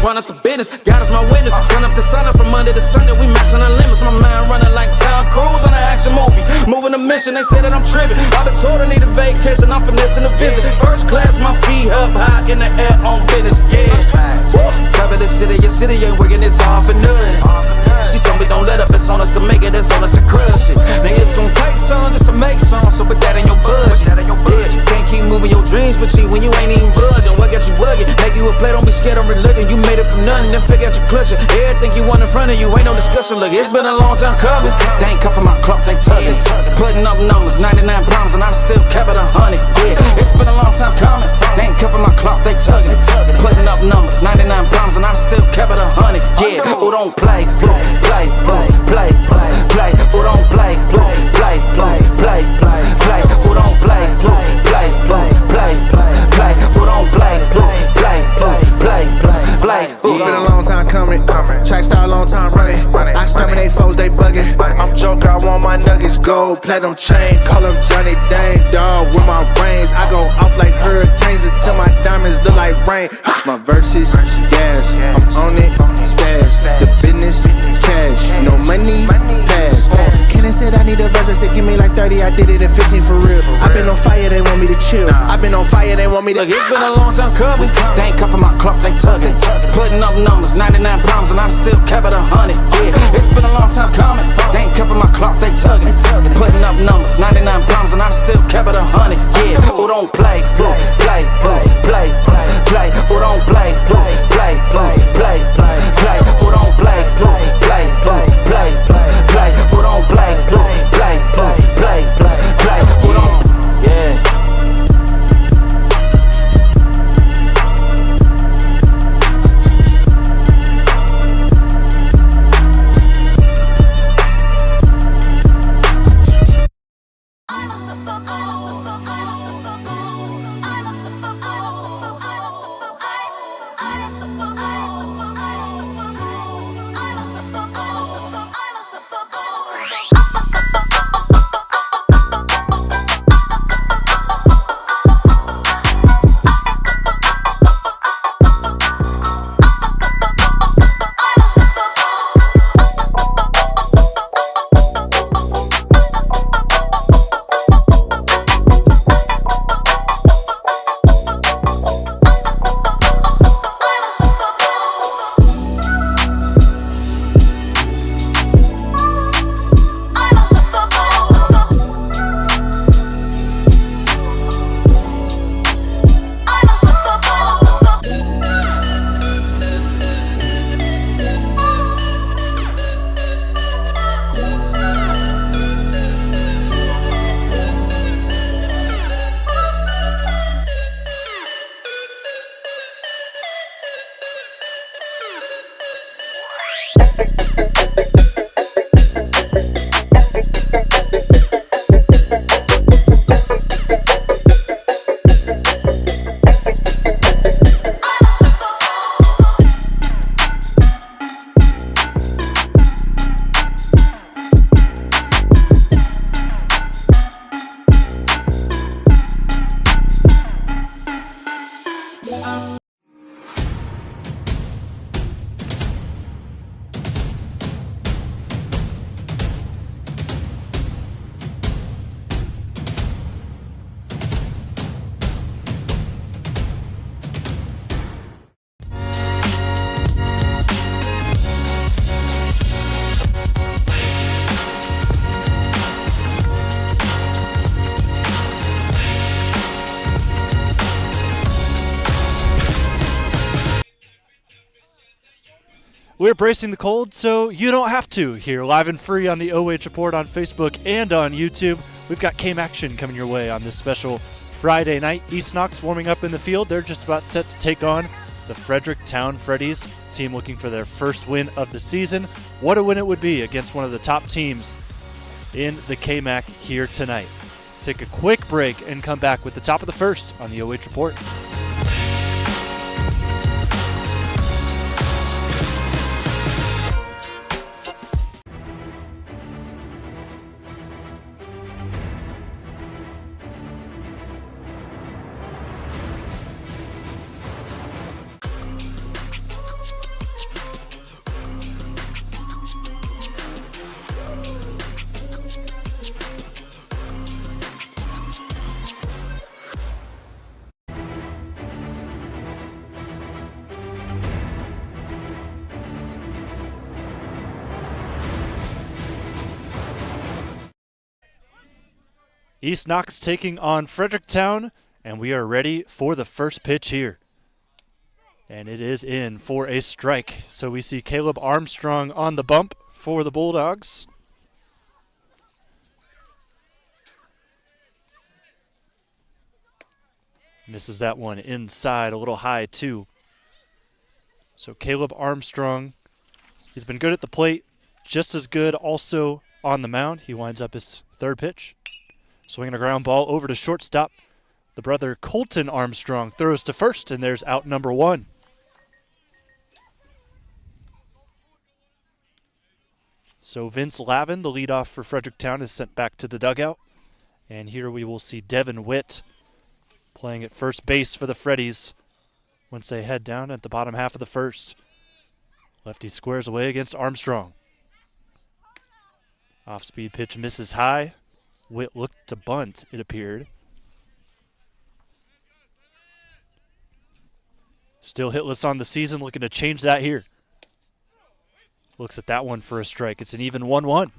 run up the business. God is my witness. Sun up to sun up from Monday to Sunday. We maxing the limits. My mind running like Tom Cruise on an action movie. Moving a mission. They say that I'm tripping. I've been told I need a vacation. I'm finessing a visit. First class, my feet up high in the air on business. Yeah. Woo. Travel this city. Your city ain't working. It's all for nothing. She told me don't let up. It's on us to make it. It's on us to crush it. Nigga, it's gon' take some just to make some. So put that in your budget. Yeah. Can't keep moving your dreams for cheap when you ain't even budging. What got you bugging? Make you a play. Don't be scared. I'm reluctant. You made it from nothing. Then figure out your clutching. Everything you want in front of you ain't no discussion. Look, it's been a long time coming. They ain't cuffing my clock. They tugging. Putting up numbers. 99 pounds and I still kept it 100. Yeah. It's been a long time coming. They ain't cuffing my clock. They tugging. Putting up numbers. 99 pounds and I still kept it 100. Yeah. Who don't play? Play. Play. Play. Who don't play? Play. Play. Who don't play? Play. Who don't play? Play. It's been a long time coming. Track star, long time running. I exterminate foes, they bugging. I'm joker, I want my nuggets. Gold, platinum chain. Call him Johnny Dang, dog. With my brains, I go off like hurricanes until my diamonds look like rain. My verses, gas. I'm on it, spaz. The business, cash. No money, pass. Kenny said I need a verse. I said give me like 30. I did it in 15 for real. I've been on fire, they want me to chill. I've been on fire, they want me to. Look, it's been a long time coming. They ain't cuffing my clock, they tugging. Putting up numbers, 99 pounds, and I still kept it 100. Yeah, it's been a long time coming. They ain't cuffing my clock, they tugging. Putting up numbers, 99 pounds, and I still kept it 100. Yeah, who don't play? Play. Who don't play? Play. Who don't play? Play. Who don't play? Play. Who don't? Yeah. We're bracing the cold so you don't have to. Here, live and free on the OH.Report on Facebook and on YouTube. We've got KMAC-tion coming your way on this special Friday night. East Knox warming up in the field. They're just about set to take on the Fredericktown Freddies, team looking for their first win of the season. What a win it would be against one of the top teams in the KMAC here tonight. Take a quick break and come back with the top of the first on the OH.Report. East Knox taking on Fredericktown, and we are ready for the first pitch here. And it is in for a strike. So we see Caleb Armstrong on the bump for the Bulldogs. Misses that one inside, a little high too. So Caleb Armstrong, he's been good at the plate, just as good also on the mound. He winds up his third pitch. Swinging a ground ball over to shortstop. The brother Colton Armstrong throws to first, and there's out number one. So Vince Lavin, the leadoff for Fredericktown, is sent back to the dugout. And here we will see Devin Witt playing at first base for the Freddies once they head down at the bottom half of the first. Lefty squares away against Armstrong. Off-speed pitch misses high. Witt looked to bunt, it appeared. Still hitless on the season, looking to change that here. Looks at that one for a strike. It's an even 1-1.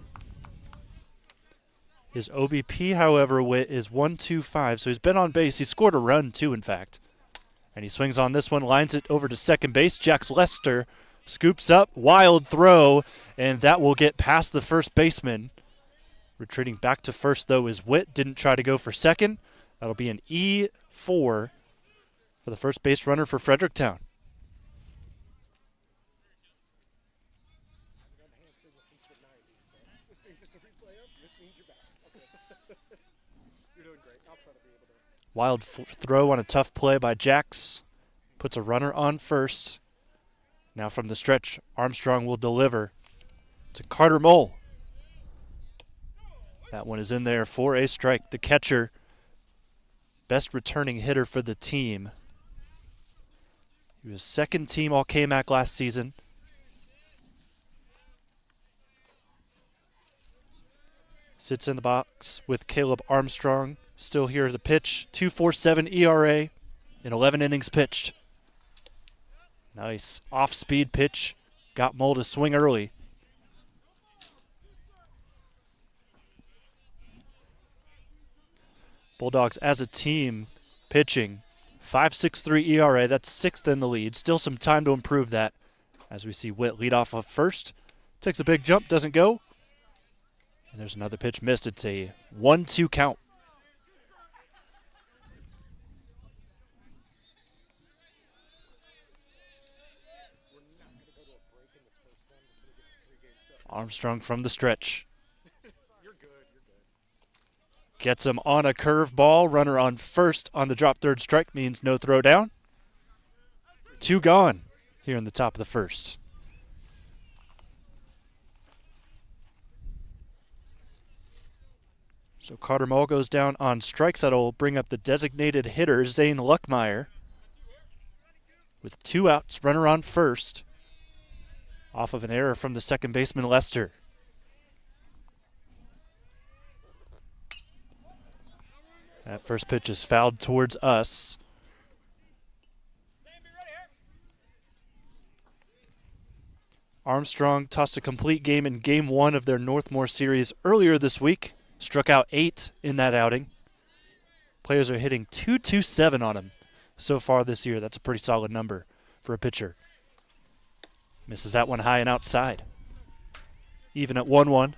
His OBP, however, Witt is 1.25, so he's been on base. He scored a run, too, in fact. And he swings on this one, lines it over to second base. Jax Lester scoops up, wild throw, and that will get past the first baseman. Retreating back to first, though, is Witt. Didn't try to go for second. That'll be an E4 for the first base runner for Fredericktown. Wild throw on a tough play by Jax. Puts a runner on first. Now from the stretch, Armstrong will deliver to Carter Mull. That one is in there for a strike. The catcher, best returning hitter for the team. He was second team All KMAC last season. Sits in the box with Caleb Armstrong. Still here at the pitch. 2.47 ERA in 11 innings pitched. Nice off-speed pitch. Got Mull to swing early. Bulldogs as a team pitching 5.63 ERA. That's sixth in the lead. Still some time to improve that as we see Witt lead off of first. Takes a big jump, doesn't go. And there's another pitch missed. It's a 1-2 count. Armstrong from the stretch. Gets him on a curve ball. Runner on first on the drop third strike means no throw down. 2 gone here in the top of the first. So Carter Mull goes down on strikes. That'll bring up the designated hitter, Zane Luckmeyer. With 2 outs, runner on first. Off of an error from the second baseman, Lester. That first pitch is fouled towards us. Armstrong tossed a complete game in Game 1 of their Northmore series earlier this week. Struck out 8 in that outing. Players are hitting .227 on him so far this year. That's a pretty solid number for a pitcher. Misses that one high and outside. Even at 1-1.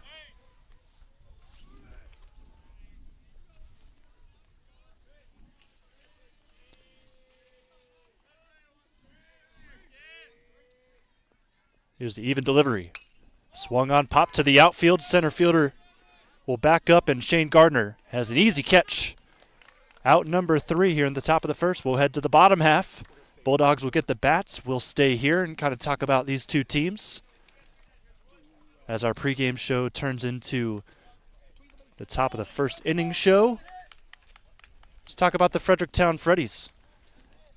Here's the even delivery. Swung on, pop to the outfield. Center fielder will back up, and Shane Gardner has an easy catch. Out number 3 here in the top of the first. We'll head to the bottom half. Bulldogs will get the bats. We'll stay here and kind of talk about these two teams as our pregame show turns into the top of the first inning show. Let's talk about the Fredericktown Freddies.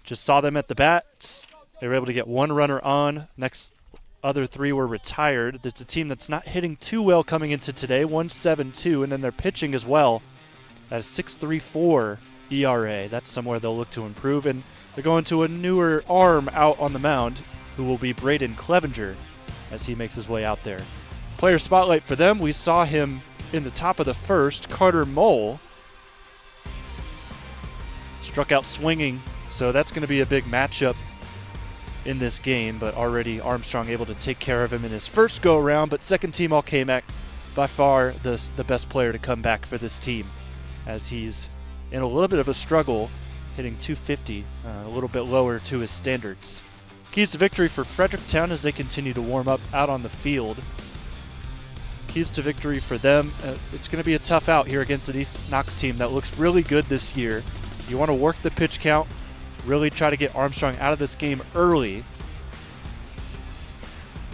Just saw them at the bats. They were able to get 1 runner on. Next other 3 were retired. It's a team that's not hitting too well coming into today, 1.72, and then they're pitching as well at a 6.34 ERA. That's somewhere they'll look to improve, and they're going to a newer arm out on the mound who will be Braden Clevenger as he makes his way out there. Player spotlight for them. We saw him in the top of the first. Carter Mull struck out swinging, so that's going to be a big matchup in this game, but already Armstrong able to take care of him in his first go-around, but second team All-KMAC, by far the best player to come back for this team, as he's in a little bit of a struggle, hitting 250, a little bit lower to his standards. Keys to victory for Fredericktown as they continue to warm up out on the field. Keys to victory for them, it's going to be a tough out here against the East Knox team that looks really good this year. You want to work the pitch count, really try to get Armstrong out of this game early.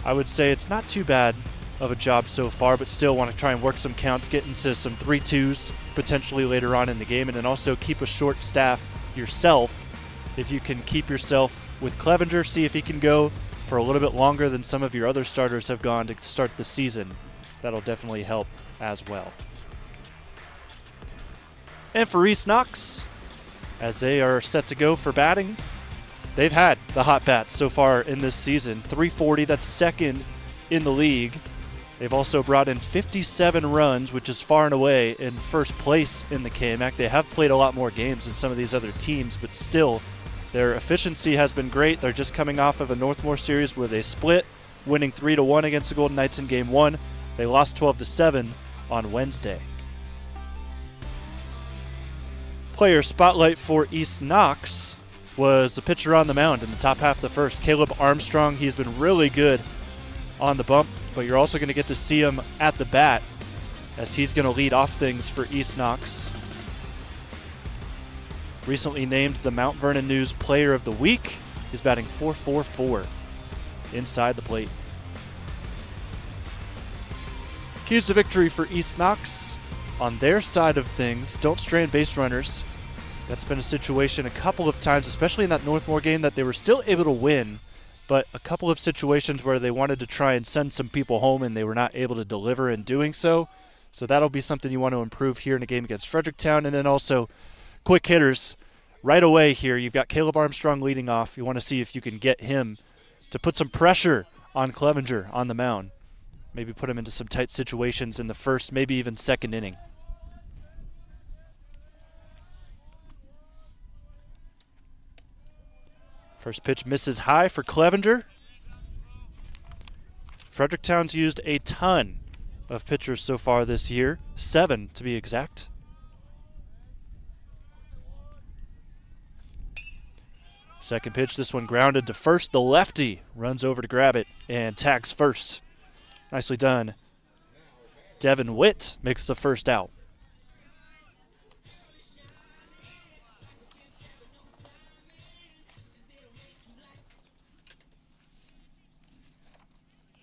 I would say it's not too bad of a job so far, but still want to try and work some counts, get into some 3-2s potentially later on in the game, and then also keep a short staff yourself. If you can keep yourself with Clevenger, see if he can go for a little bit longer than some of your other starters have gone to start the season. That'll definitely help as well. And for East Knox, as they are set to go for batting, they've had the hot bats so far in this season. 340, that's second in the league. They've also brought in 57 runs, which is far and away in first place in the KMAC. They have played a lot more games than some of these other teams, but still, their efficiency has been great. They're just coming off of a Northmore series where they split, winning 3-1 against the Golden Knights in Game 1. They lost 12-7 on Wednesday. Player spotlight for East Knox was the pitcher on the mound in the top half of the first, Caleb Armstrong. He's been really good on the bump, but you're also going to get to see him at the bat as he's going to lead off things for East Knox. Recently named the Mount Vernon News Player of the Week. He's batting .444 inside the plate. Keys to victory for East Knox. On their side of things, don't strain base runners. That's been a situation a couple of times, especially in that Northmore game, that they were still able to win, but a couple of situations where they wanted to try and send some people home and they were not able to deliver in doing so. So that'll be something you want to improve here in a game against Fredericktown. And then also quick hitters right away here. You've got Caleb Armstrong leading off. You want to see if you can get him to put some pressure on Clevenger on the mound. Maybe put him into some tight situations in the first, maybe even second inning. First pitch misses high for Clevenger. Fredericktown's used a ton of pitchers so far this year, 7 to be exact. Second pitch, this one grounded to first. The lefty runs over to grab it and tags first. Nicely done. Devin Witt makes the first out.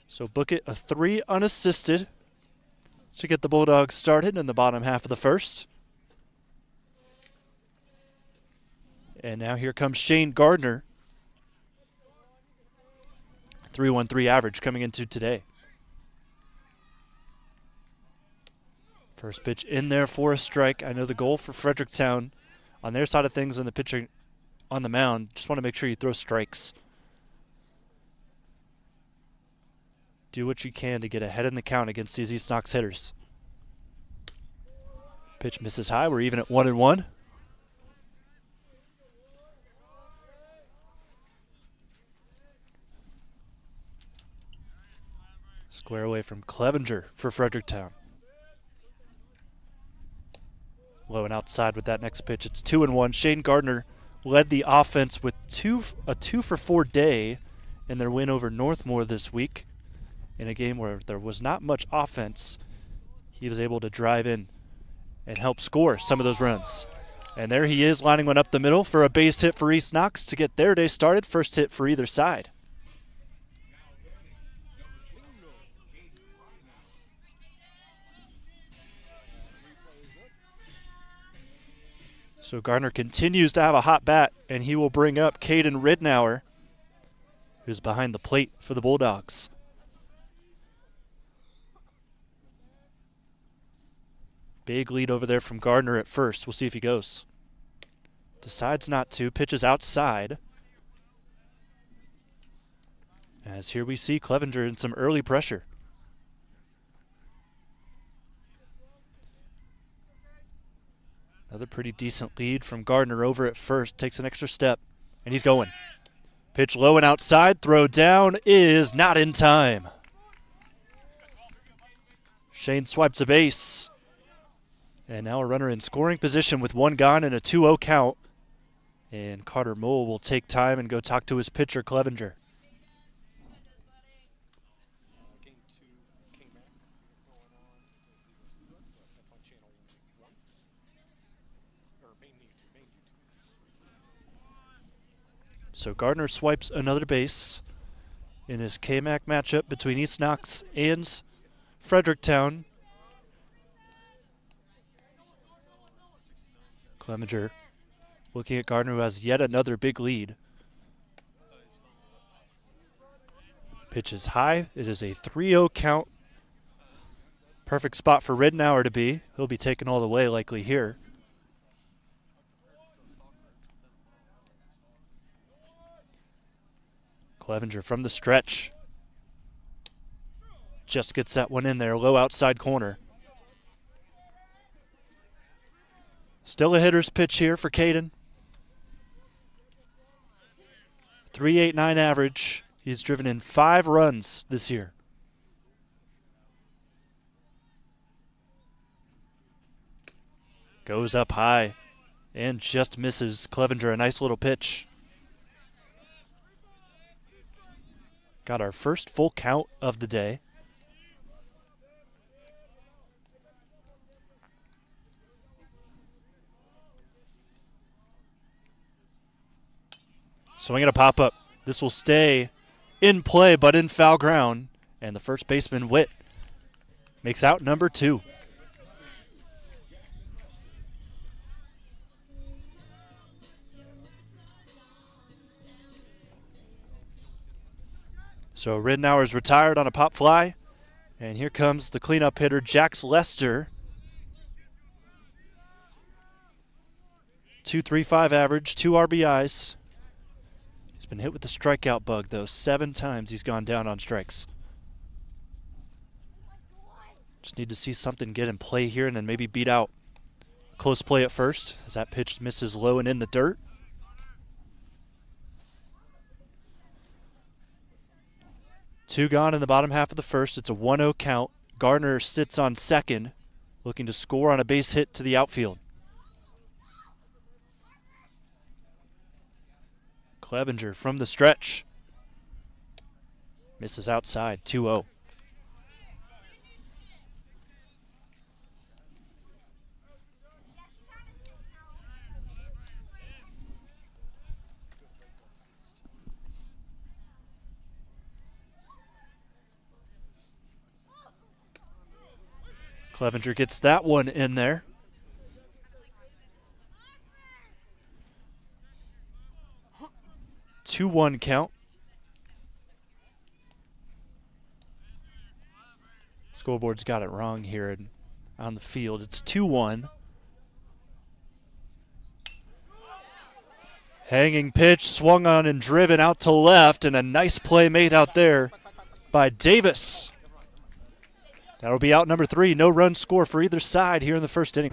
So Bookett a 3 unassisted to get the Bulldogs started in the bottom half of the first. And now here comes Shane Gardner. 3.13 average coming into today. First pitch in there for a strike. I know the goal for Fredericktown on their side of things and the pitcher on the mound, just want to make sure you throw strikes. Do what you can to get ahead in the count against these East Knox hitters. Pitch misses high. We're even at 1-1. Square away from Clevenger for Fredericktown. Low and outside with that next pitch. It's 2-1. Shane Gardner led the offense with a 2-for-4 day in their win over Northmore this week. In a game where there was not much offense, he was able to drive in and help score some of those runs. And there he is, lining one up the middle for a base hit for East Knox to get their day started. First hit for either side. So Gardner continues to have a hot bat, and he will bring up Caden Ridnour, who's behind the plate for the Bulldogs. Big lead over there from Gardner at first. We'll see if he goes. Decides not to. Pitches outside. As here we see Clevenger in some early pressure. Another pretty decent lead from Gardner over at first. Takes an extra step, and he's going. Pitch low and outside. Throw down is not in time. Shane swipes a base. And now a runner in scoring position with one gone and a 2-0 count. And Carter Mull will take time and go talk to his pitcher, Clevenger. So Gardner swipes another base in his KMAC matchup between East Knox and Fredericktown. Clevenger looking at Gardner, who has yet another big lead. Pitch is high. It is a 3-0 count. Perfect spot for Ridnour to be. He'll be taken all the way likely here. Clevenger from the stretch. Just gets that one in there, low outside corner. Still a hitter's pitch here for Caden. 3.89 average. He's driven in 5 runs this year. Goes up high and just misses. Clevenger, a nice little pitch. Got our first full count of the day. Swinging a pop-up. This will stay in play, but in foul ground. And the first baseman, Witt, makes out number 2. So Ridnour is retired on a pop fly. And here comes the cleanup hitter, Jax Lester. 2.35 average, 2 RBIs. He's been hit with the strikeout bug, though. 7 times he's gone down on strikes. Just need to see something get in play here and then maybe beat out. Close play at first as that pitch misses low and in the dirt. Two gone in the bottom half of the first. It's a 1-0 count. Gardner sits on second, looking to score on a base hit to the outfield. Clevenger from the stretch. Misses outside, 2-0. Clevenger gets that one in there. Two-one count. Scoreboard's got it wrong here on the field. It's 2-1. Hanging pitch, swung on and driven out to left, and a nice play made out there by Davis. That'll be out number 3. No run score for either side here in the first inning.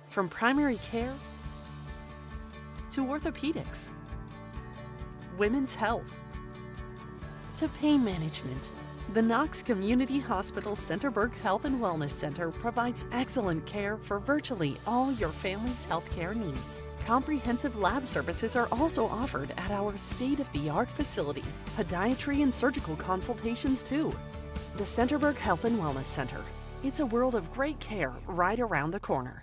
From primary care to orthopedics, women's health, to pain management, the Knox Community Hospital Centerburg Health and Wellness Center provides excellent care for virtually all your family's healthcare needs. Comprehensive lab services are also offered at our state-of-the-art facility. Podiatry and surgical consultations too. The Centerburg Health and Wellness Center. It's a world of great care right around the corner.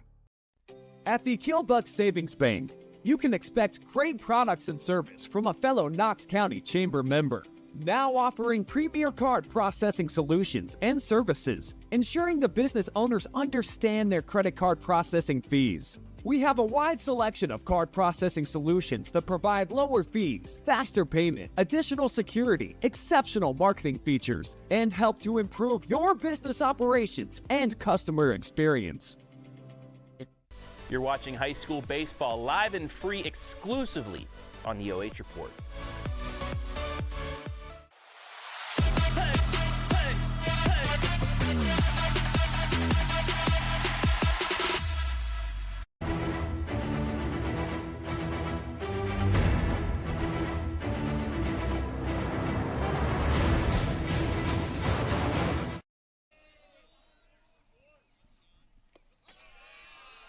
At the Killbuck Savings Bank, you can expect great products and service from a fellow Knox County Chamber member. Now offering premier card processing solutions and services, ensuring the business owners understand their credit card processing fees. We have a wide selection of card processing solutions that provide lower fees, faster payment, additional security, exceptional marketing features, and help to improve your business operations and customer experience. You're watching high school baseball live and free exclusively on the OH Report.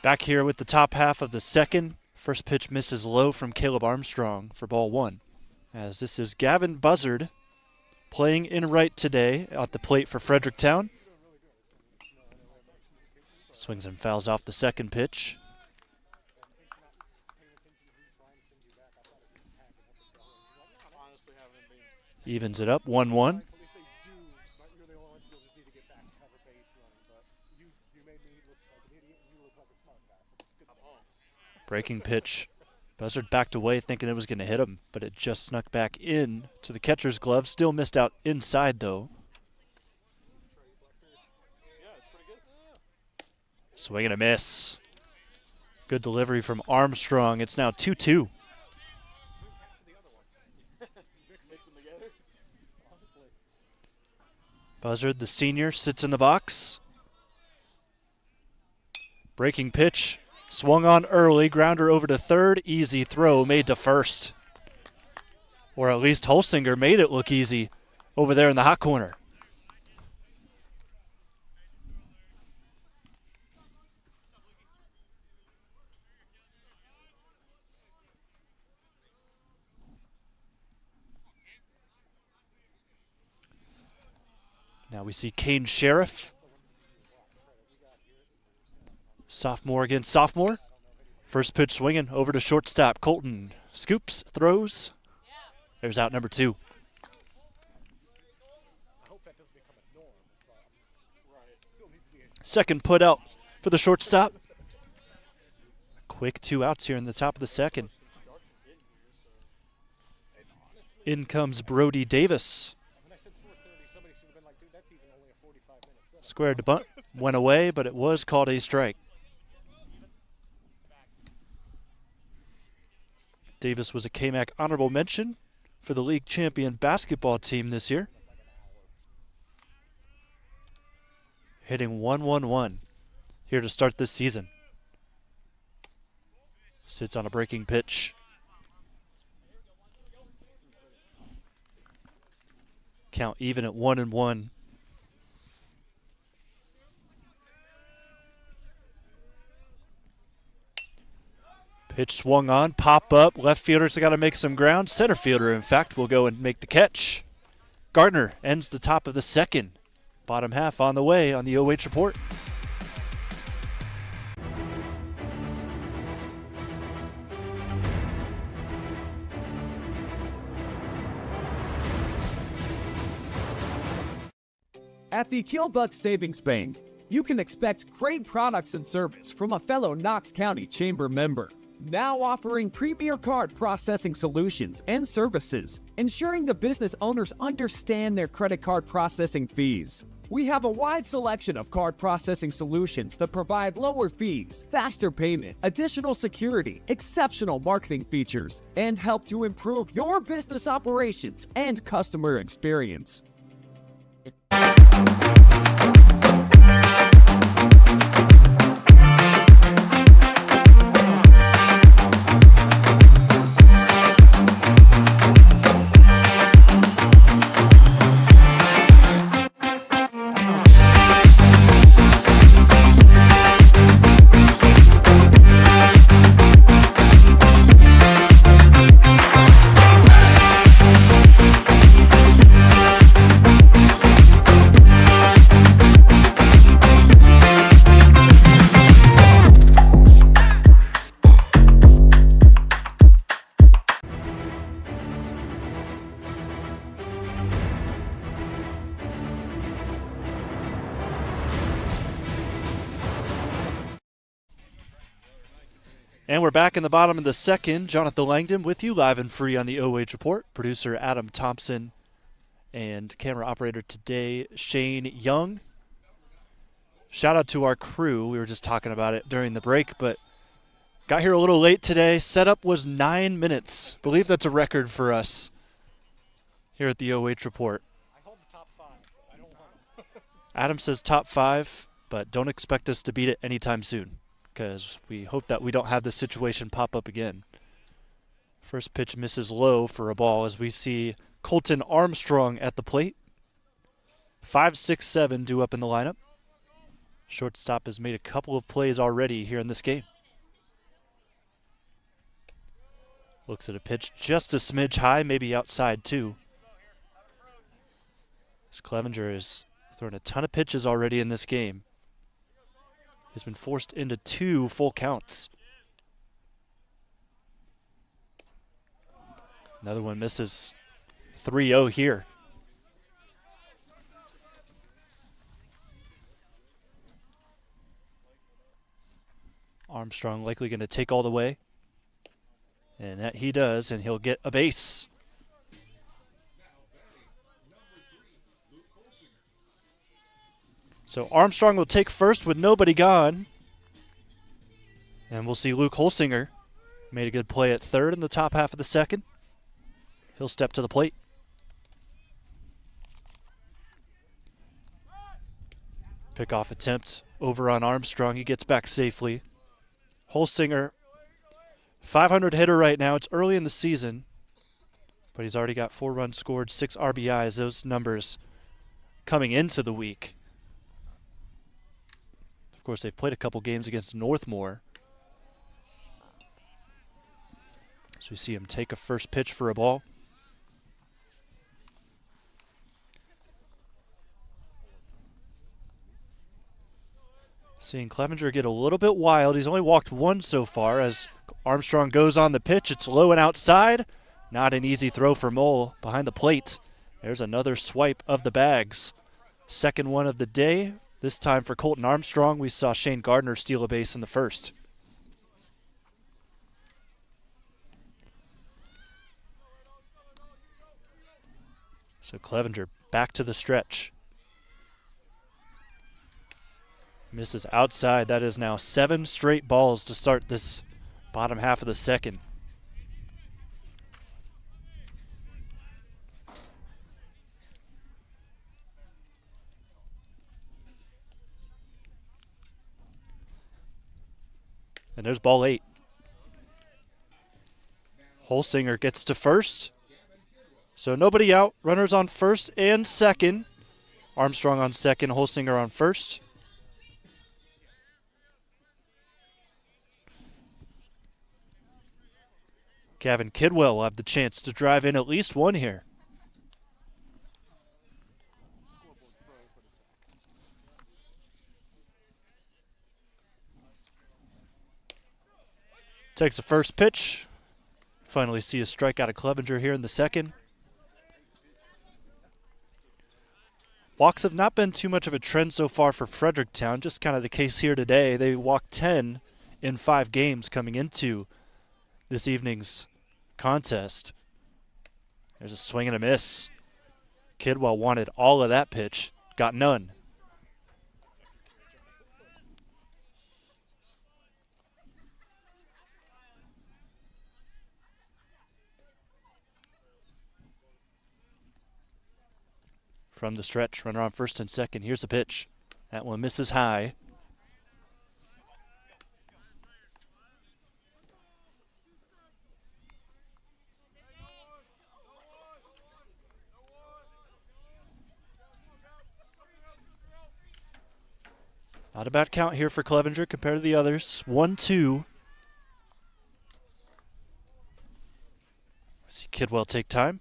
Back here with the top half of the second. First pitch misses low from Caleb Armstrong for ball one. As this is Gavin Buzzard playing in right today at the plate for Fredericktown. Swings and fouls off the second pitch. Evens it up, 1-1. Breaking pitch. Buzzard backed away thinking it was going to hit him, but it just snuck back in to the catcher's glove. Still missed out inside, though. Swing and a miss. Good delivery from Armstrong. It's now 2-2. Buzzard, the senior, sits in the box. Breaking pitch. Swung on early, grounder over to third, easy throw made to first. Or at least Holsinger made it look easy over there in the hot corner. Now we see Kane Sheriff. Sophomore against sophomore. First pitch swinging over to shortstop. Colton scoops, throws. There's out number 2. Second put out for the shortstop. Quick 2 outs here in the top of the second. In comes Brody Davis. Squared to bunt, went away, but it was called a strike. Davis was a KMAC honorable mention for the league champion basketball team this year. Hitting 1-1-1 here to start this season. Sits on a breaking pitch. Count even at 1-1. Pitch swung on, pop up. Left fielder's got to make some ground. Center fielder, in fact, will go and make the catch. Gardner ends the top of the second. Bottom half on the way on the OH Report. At the Killbuck Savings Bank, you can expect great products and service from a fellow Knox County Chamber member. Now offering premier card processing solutions and services, ensuring the business owners understand their credit card processing fees. We have a wide selection of card processing solutions that provide lower fees, faster payment, additional security, exceptional marketing features, and help to improve your business operations and customer experience. And we're back in the bottom of the second. Jonathon Langdon with you live and free on the OH Report. Producer Adam Thompson and camera operator today, Shane Young. Shout out to our crew. We were just talking about it during the break, but got here a little late today. Setup was 9 minutes. Believe that's a record for us here at the OH Report. I hold the top 5. I don't want them. Adam says top 5, but don't expect us to beat it anytime soon, because we hope that we don't have this situation pop up again. First pitch misses low for a ball as we see Colton Armstrong at the plate. 5'6'7" due up in the lineup. Shortstop has made a couple of plays already here in this game. Looks at a pitch just a smidge high, maybe outside too. As Clevenger has thrown a ton of pitches already in this game. He's been forced into 2 full counts. Another one misses. 3-0 here. Armstrong likely going to take all the way. And that he does, and he'll get a base. So Armstrong will take first with nobody gone. And we'll see Luke Holsinger made a good play at third in the top half of the second. He'll step to the plate. Pickoff attempt over on Armstrong. He gets back safely. Holsinger, 500 hitter right now. It's early in the season, but he's already got 4 runs scored, 6 RBIs. Those numbers coming into the week. Of course, they've played a couple games against Northmore. So we see him take a first pitch for a ball. Seeing Clevenger get a little bit wild. He's only walked 1 so far as Armstrong goes on the pitch. It's low and outside. Not an easy throw for Mull behind the plate. There's another swipe of the bags. Second one of the day. This time for Colton Armstrong. We saw Shane Gardner steal a base in the first. So Clevenger back to the stretch. Misses outside. That is now 7 straight balls to start this bottom half of the second. And there's ball 8. Holsinger gets to first. So nobody out. Runners on first and second. Armstrong on second, Holsinger on first. Gavin Kidwell will have the chance to drive in at least one here. Takes the first pitch. Finally see a strikeout of Clevenger here in the second. Walks have not been too much of a trend so far for Fredericktown, just kind of the case here today. They walked 10 in 5 games coming into this evening's contest. There's a swing and a miss. Kidwell wanted all of that pitch, got none. From the stretch, runner on first and second. Here's the pitch. That one misses high. Not a bad count here for Clevenger compared to the others. 1-2. See Kidwell take time.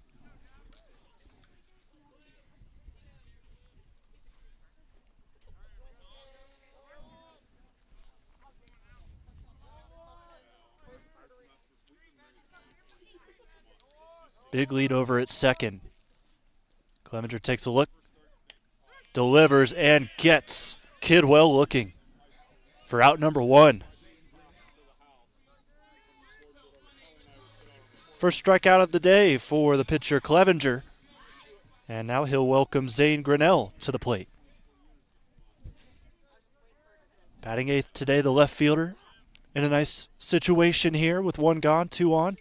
Big lead over at second. Clevenger takes a look, delivers, and gets Kidwell looking for out number 1. First strikeout of the day for the pitcher Clevenger. And now he'll welcome Zane Grinnell to the plate. Batting eighth today, the left fielder. In a nice situation here with one gone, two on.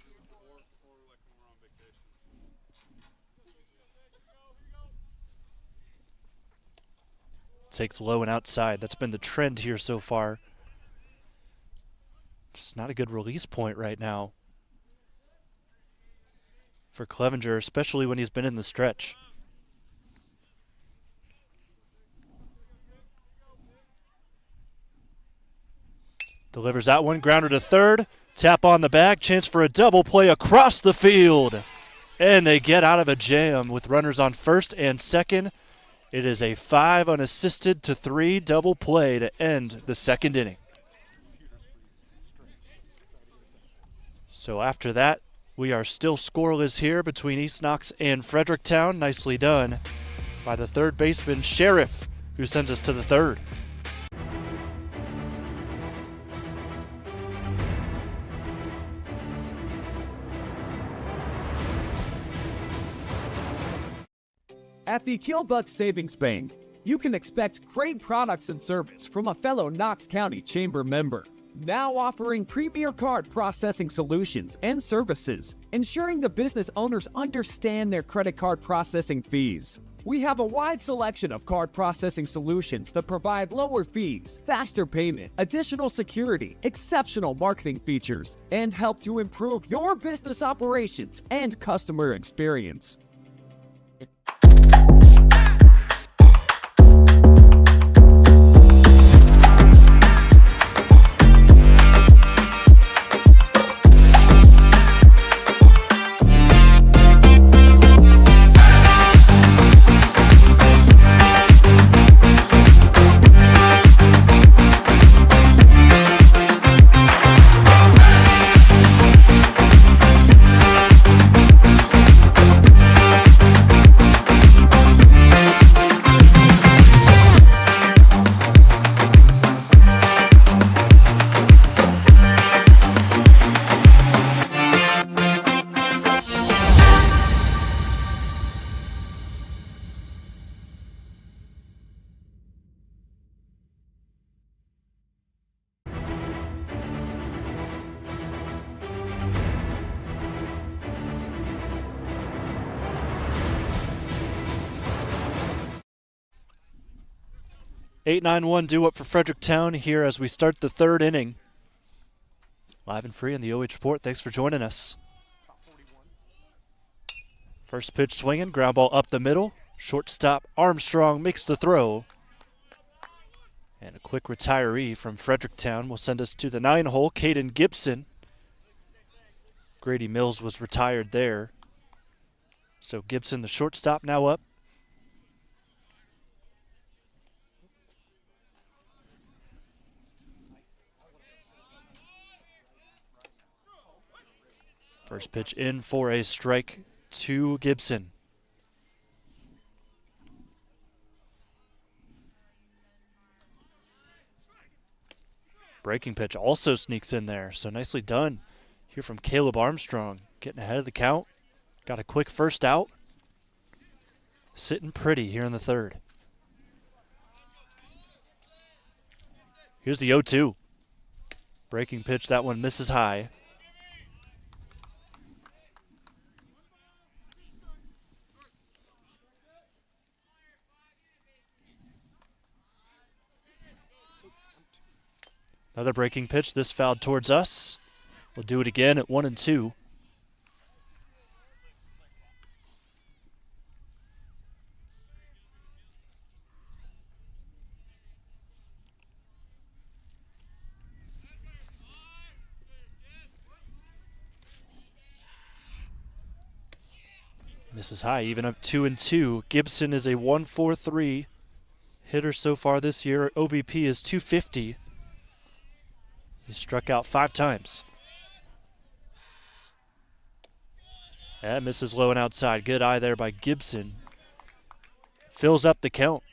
Takes low and outside. That's been the trend here so far. Just not a good release point right now for Clevenger, especially when he's been in the stretch. Delivers that one, grounder to third. Tap on the bag, chance for a double play across the field. And they get out of a jam with runners on first and second. It is a 5 unassisted to 3 double play to end the second inning. So after that, we are still scoreless here between East Knox and Fredericktown. Nicely done by the third baseman, Sheriff, who sends us to the third. At the Killbuck Savings Bank, you can expect great products and service from a fellow Knox County Chamber member. Now offering premier card processing solutions and services, ensuring the business owners understand their credit card processing fees. We have a wide selection of card processing solutions that provide lower fees, faster payment, additional security, exceptional marketing features, and help to improve your business operations and customer experience. (8-9-1) due up for Fredericktown here as we start the third inning. Live and free on the OH.Report. Thanks for joining us. First pitch swinging, ground ball up the middle. Shortstop Armstrong makes the throw. And a quick retiree from Fredericktown will send us to the 9-hole, Caden Gibson. Grady Mills was retired there. So Gibson, the shortstop, now up. First pitch in for a strike to Gibson. Breaking pitch also sneaks in there, so nicely done here from Caleb Armstrong. Getting ahead of the count. Got a quick first out. Sitting pretty here in the third. Here's the 0-2. Breaking pitch, that one misses high. Another breaking pitch, this fouled towards us. We'll do it again at 1-2. Misses high, even up 2-2. Gibson is a 1.43 hitter so far this year. OBP is 250. He struck out 5 times. And misses low and outside. Good eye there by Gibson. Fills up the count.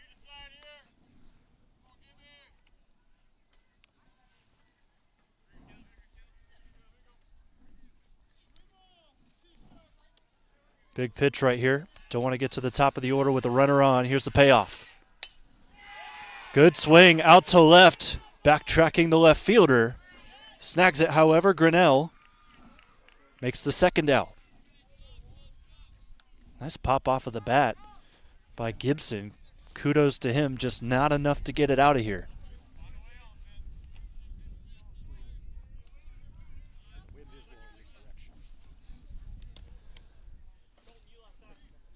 Big pitch right here. Don't want to get to the top of the order with a runner on. Here's the payoff. Good swing out to left. Backtracking the left fielder. Snags it, however. Grinnell makes the second out. Nice pop off of the bat by Gibson. Kudos to him, just not enough to get it out of here.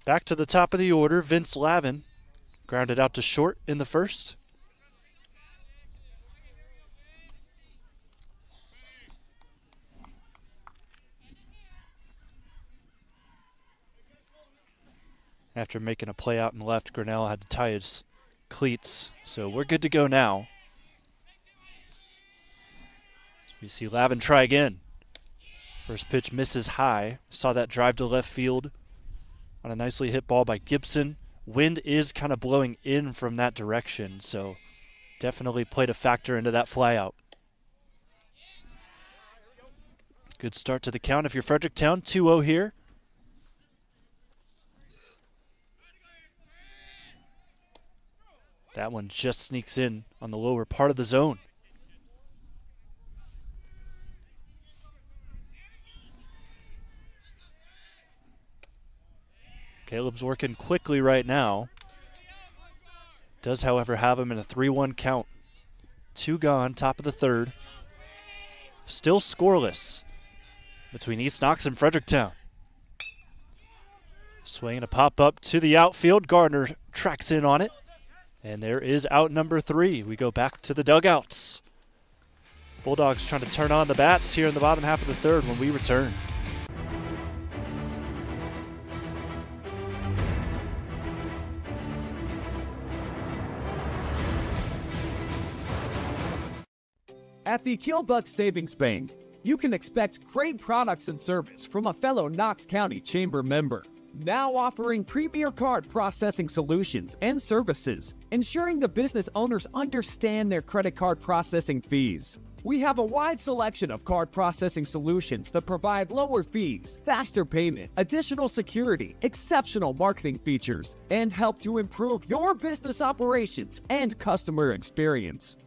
Back to the top of the order, Vince Lavin grounded out to short in the first. After making a play out in left, Grinnell had to tie his cleats, so we're good to go now. We see Lavin try again. First pitch misses high. Saw that drive to left field on a nicely hit ball by Gibson. Wind is kind of blowing in from that direction, so definitely played a factor into that flyout. Good start to the count if you're Fredericktown. 2-0 here. That one just sneaks in on the lower part of the zone. Caleb's working quickly right now. Does, however, have him in a 3-1 count. 2 gone, top of the third. Still scoreless between East Knox and Fredericktown. Swinging a pop-up to the outfield. Gardner tracks in on it. And there is out number 3. We go back to the dugouts. Bulldogs trying to turn on the bats here in the bottom half of the third when we return. At the Killbuck Savings Bank, you can expect great products and service from a fellow Knox County Chamber member. Now offering premier card processing solutions and services, ensuring the business owners understand their credit card processing fees. We have a wide selection of card processing solutions that provide lower fees, faster payment, additional security, exceptional marketing features, and help to improve your business operations and customer experience.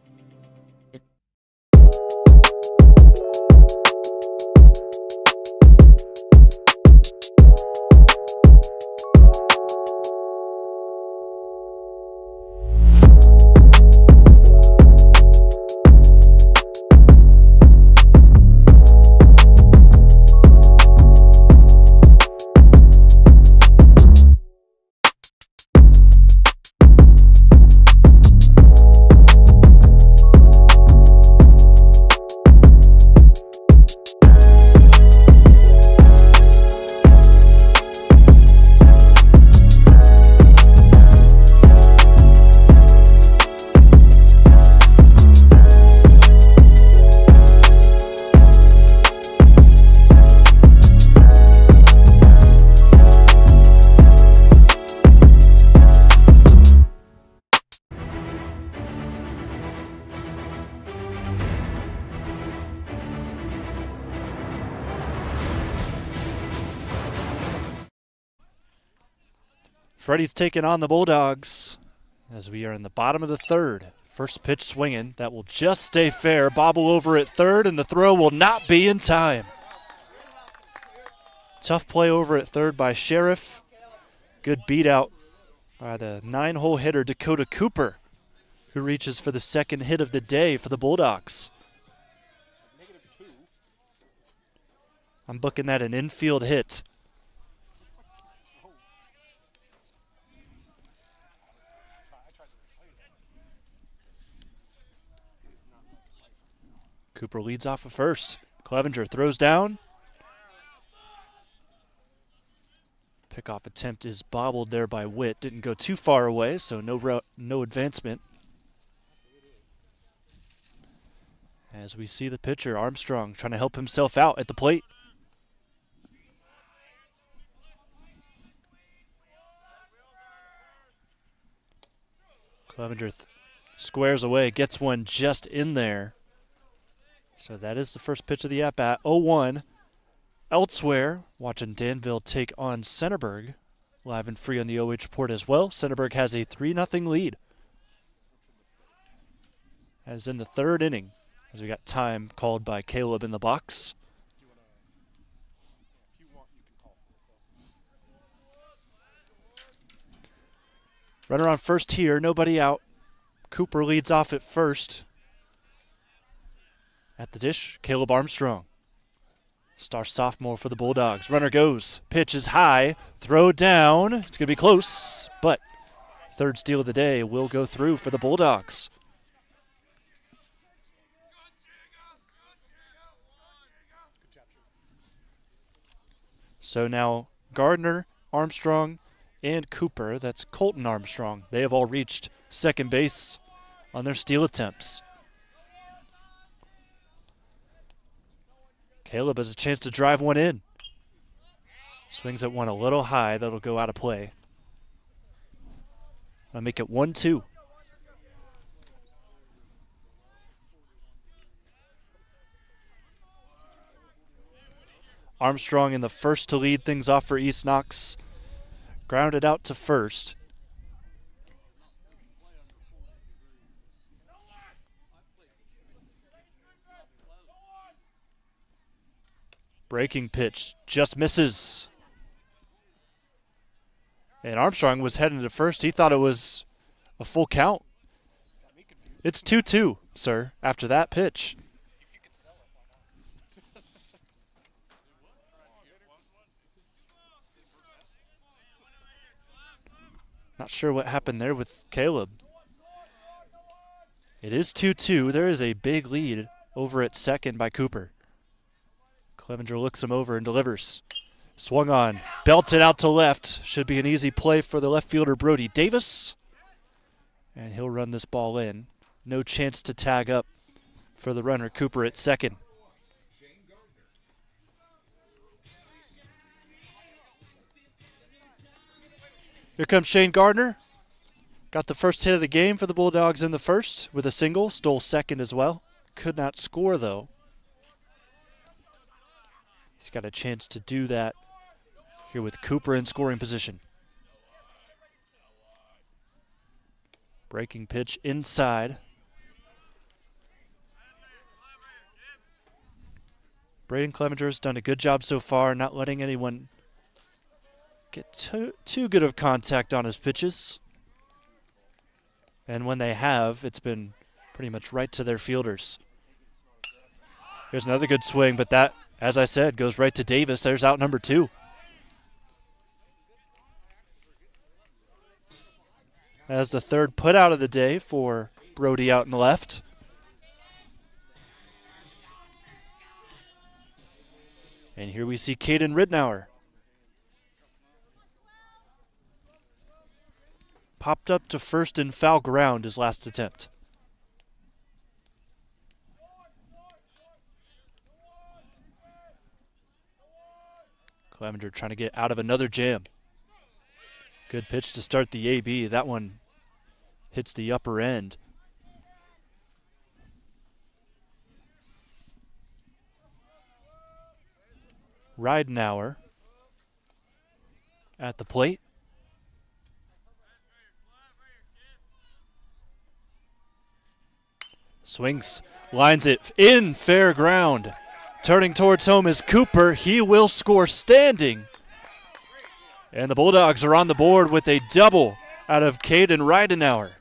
Freddy's taking on the Bulldogs as we are in the bottom of the third. First pitch swinging. That will just stay fair. Bobble over at third, and the throw will not be in time. Tough play over at third by Sheriff. Good beat out by the 9-hole hitter Dakota Cooper, who reaches for the second hit of the day for the Bulldogs. I'm booking that an infield hit. Cooper leads off at first. Clevenger throws down. Pickoff attempt is bobbled there by Witt. Didn't go too far away, so no advancement. As we see the pitcher, Armstrong, trying to help himself out at the plate. Clevenger squares away, gets one just in there. So that is the first pitch of the at-bat, 0-1. Elsewhere, watching Danville take on Centerburg, live and free on the OH.Report as well. Centerburg has a 3-0 lead. As in the third inning, as we got time called by Caleb in the box. Runner on first here, nobody out. Cooper leads off at first. At the dish, Caleb Armstrong. Star sophomore for the Bulldogs. Runner goes. Pitch is high. Throw down. It's going to be close, but third steal of the day will go through for the Bulldogs. So now Gardner, Armstrong, and Cooper, that's Colton Armstrong, they have all reached second base on their steal attempts. Caleb has a chance to drive one in. Swings at one a little high. That'll go out of play. I'll make it 1-2. Armstrong in the first to lead things off for East Knox. Grounded out to first. Breaking pitch just misses. And Armstrong was heading to first. He thought it was a full count. It's 2-2, sir, after that pitch. Not sure what happened there with Caleb. It is 2-2. There is a big lead over at second by Cooper. Clevenger looks him over and delivers. Swung on, belted out to left. Should be an easy play for the left fielder, Brody Davis. And he'll run this ball in. No chance to tag up for the runner, Cooper at second. Here comes Shane Gardner. Got the first hit of the game for the Bulldogs in the first with a single. Stole second as well. Could not score, though. He's got a chance to do that here with Cooper in scoring position. Breaking pitch inside. Braden Clevenger's done a good job so far, not letting anyone get too good of contact on his pitches. And when they have, it's been pretty much right to their fielders. Here's another good swing, but that, as I said, goes right to Davis. There's out number 2. As the third put out of the day for Brody out in the left. And here we see Caden Ridnour. Popped up to first in foul ground his last attempt. Clevenger trying to get out of another jam. Good pitch to start the AB. That one hits the upper end. Ridnour at the plate. Swings, lines it in fair ground. Turning towards home is Cooper. He will score standing. And the Bulldogs are on the board with a double out of Caden Ridnour.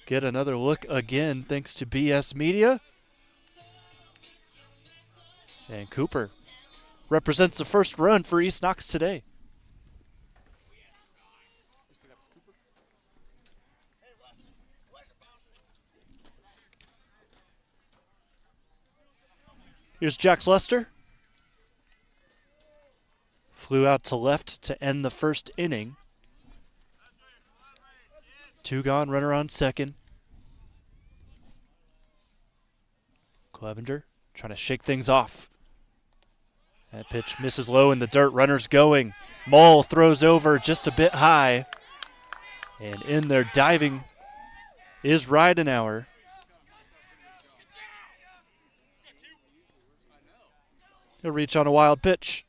Get another look again thanks to BS Media. And Cooper represents the first run for East Knox today. Here's Jax Lester. Flew out to left to end the first inning. 2 gone, runner on second. Clevenger trying to shake things off. That pitch misses low in the dirt. Runner's going. Mull throws over just a bit high. And in there diving is Ridenauer. He'll reach on a wild pitch.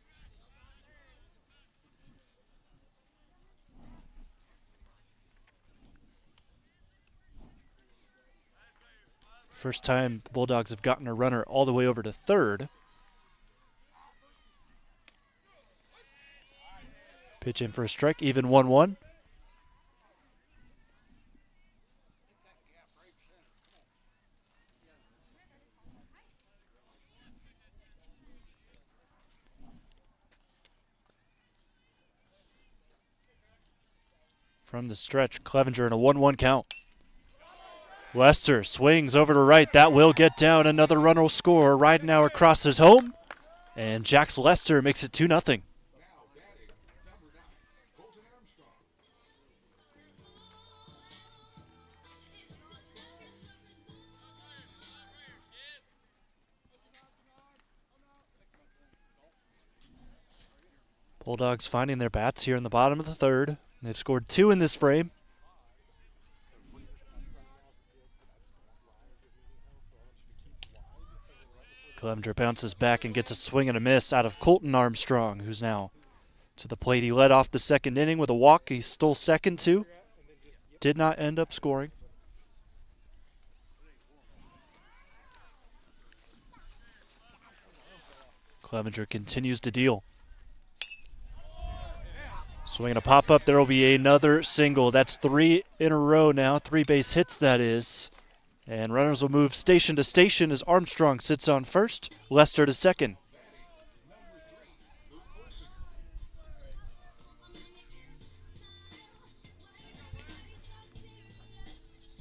First time the Bulldogs have gotten a runner all the way over to third. Pitch in for a strike, even 1-1. From the stretch, Clevenger in a 1-1 count. Lester swings over to right. That will get down. Another runner will score. Ridenauer crosses home, and Jax Lester makes it 2-0. Bulldogs finding their bats here in the bottom of the third. They've scored 2 in this frame. Clevenger bounces back and gets a swing and a miss out of Colton Armstrong, who's now to the plate. He led off the second inning with a walk. He stole second, too. Did not end up scoring. Clevenger continues to deal. Swinging a pop-up, there will be another single. That's 3 in a row now, 3 base hits that is. And runners will move station to station as Armstrong sits on first, Lester to second.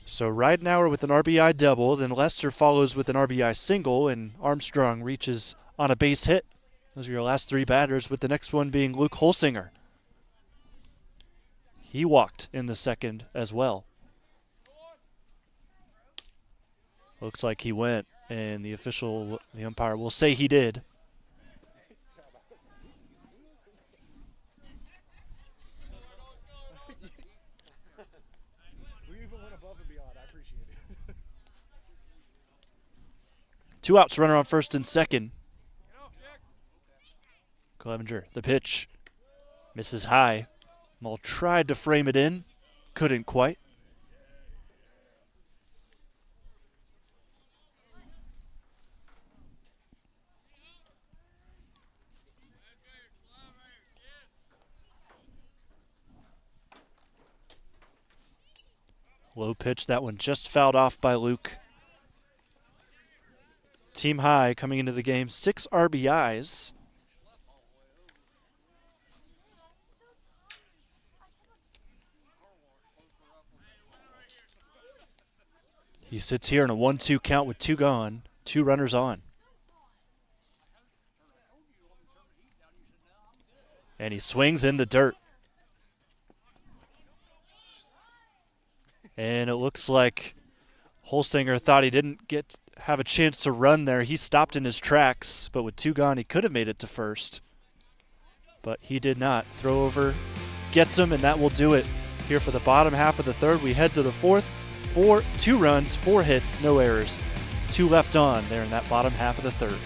So Ridenauer with an RBI double, then Lester follows with an RBI single, and Armstrong reaches on a base hit. Those are your last 3 batters, with the next one being Luke Holsinger. He walked in the second as well. Looks like he went, and the umpire will say he did. We even went above and beyond. I appreciate it. 2 outs, runner on first and second. Clevenger, the pitch. Misses high. Mull tried to frame it in. Couldn't quite. Low pitch, that one just fouled off by Luke. Team high coming into the game, 6 RBIs. He sits here in a 1-2 count with 2 gone, 2 runners on. And he swings in the dirt. And it looks like Holsinger thought he didn't have a chance to run there. He stopped in his tracks, but with 2 gone, he could have made it to first. But he did not. Throw over, gets him, and that will do it here for the bottom half of the third. We head to the fourth. 2 runs, 4 hits, no errors. 2 left on there in that bottom half of the third.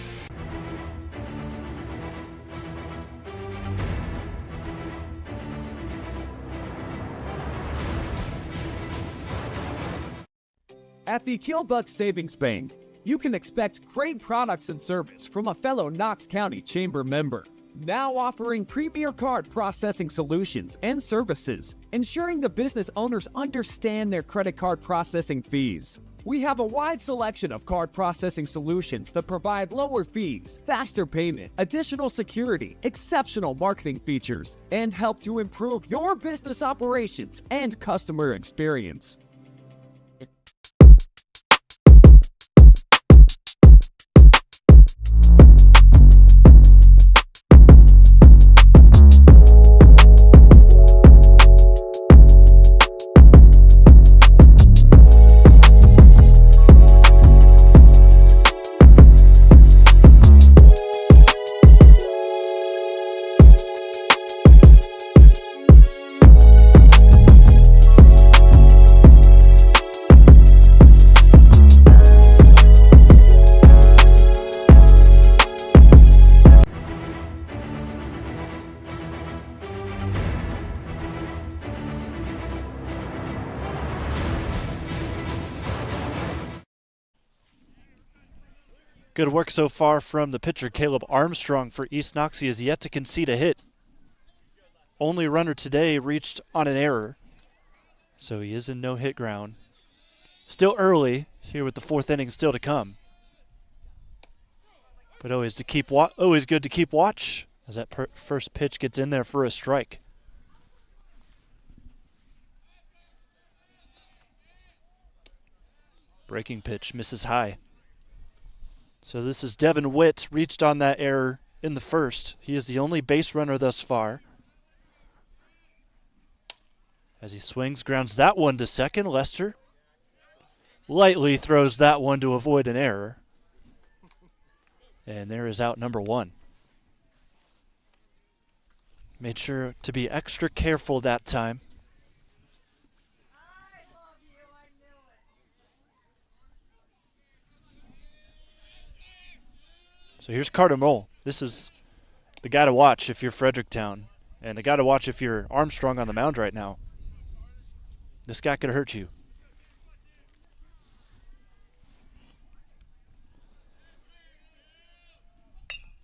At the Killbuck Savings Bank, you can expect great products and service from a fellow Knox County Chamber member. Now offering premier card processing solutions and services, ensuring the business owners understand their credit card processing fees. We have a wide selection of card processing solutions that provide lower fees, faster payment, additional security, exceptional marketing features, and help to improve your business operations and customer experience. Good work so far from the pitcher, Caleb Armstrong, for East Knox. He has yet to concede a hit. Only runner today reached on an error, so he is in no-hit ground. Still early here with the fourth inning still to come. But always good to keep watch as that first pitch gets in there for a strike. Breaking pitch misses high. So this is Devin Witt, reached on that error in the first. He is the only base runner thus far. As he swings, grounds that one to second. Lester lightly throws that one to avoid an error. And there is out number one. Made sure to be extra careful that time. So here's Carter Mull. This is the guy to watch if you're Fredericktown, and the guy to watch if you're Armstrong on the mound right now. This guy could hurt you.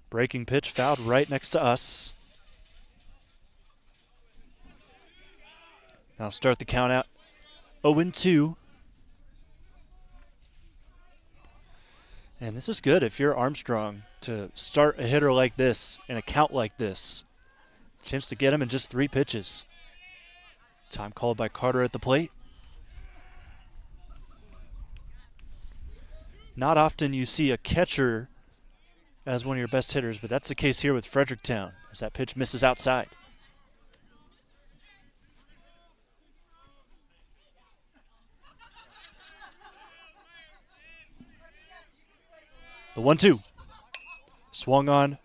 Breaking pitch fouled right next to us. Now start the count out 0-2. And this is good if you're Armstrong to start a hitter like this in a count like this. Chance to get him in just 3 pitches. Time called by Carter at the plate. Not often you see a catcher as one of your best hitters, but that's the case here with Fredericktown as that pitch misses outside. The 1-2. Swung on,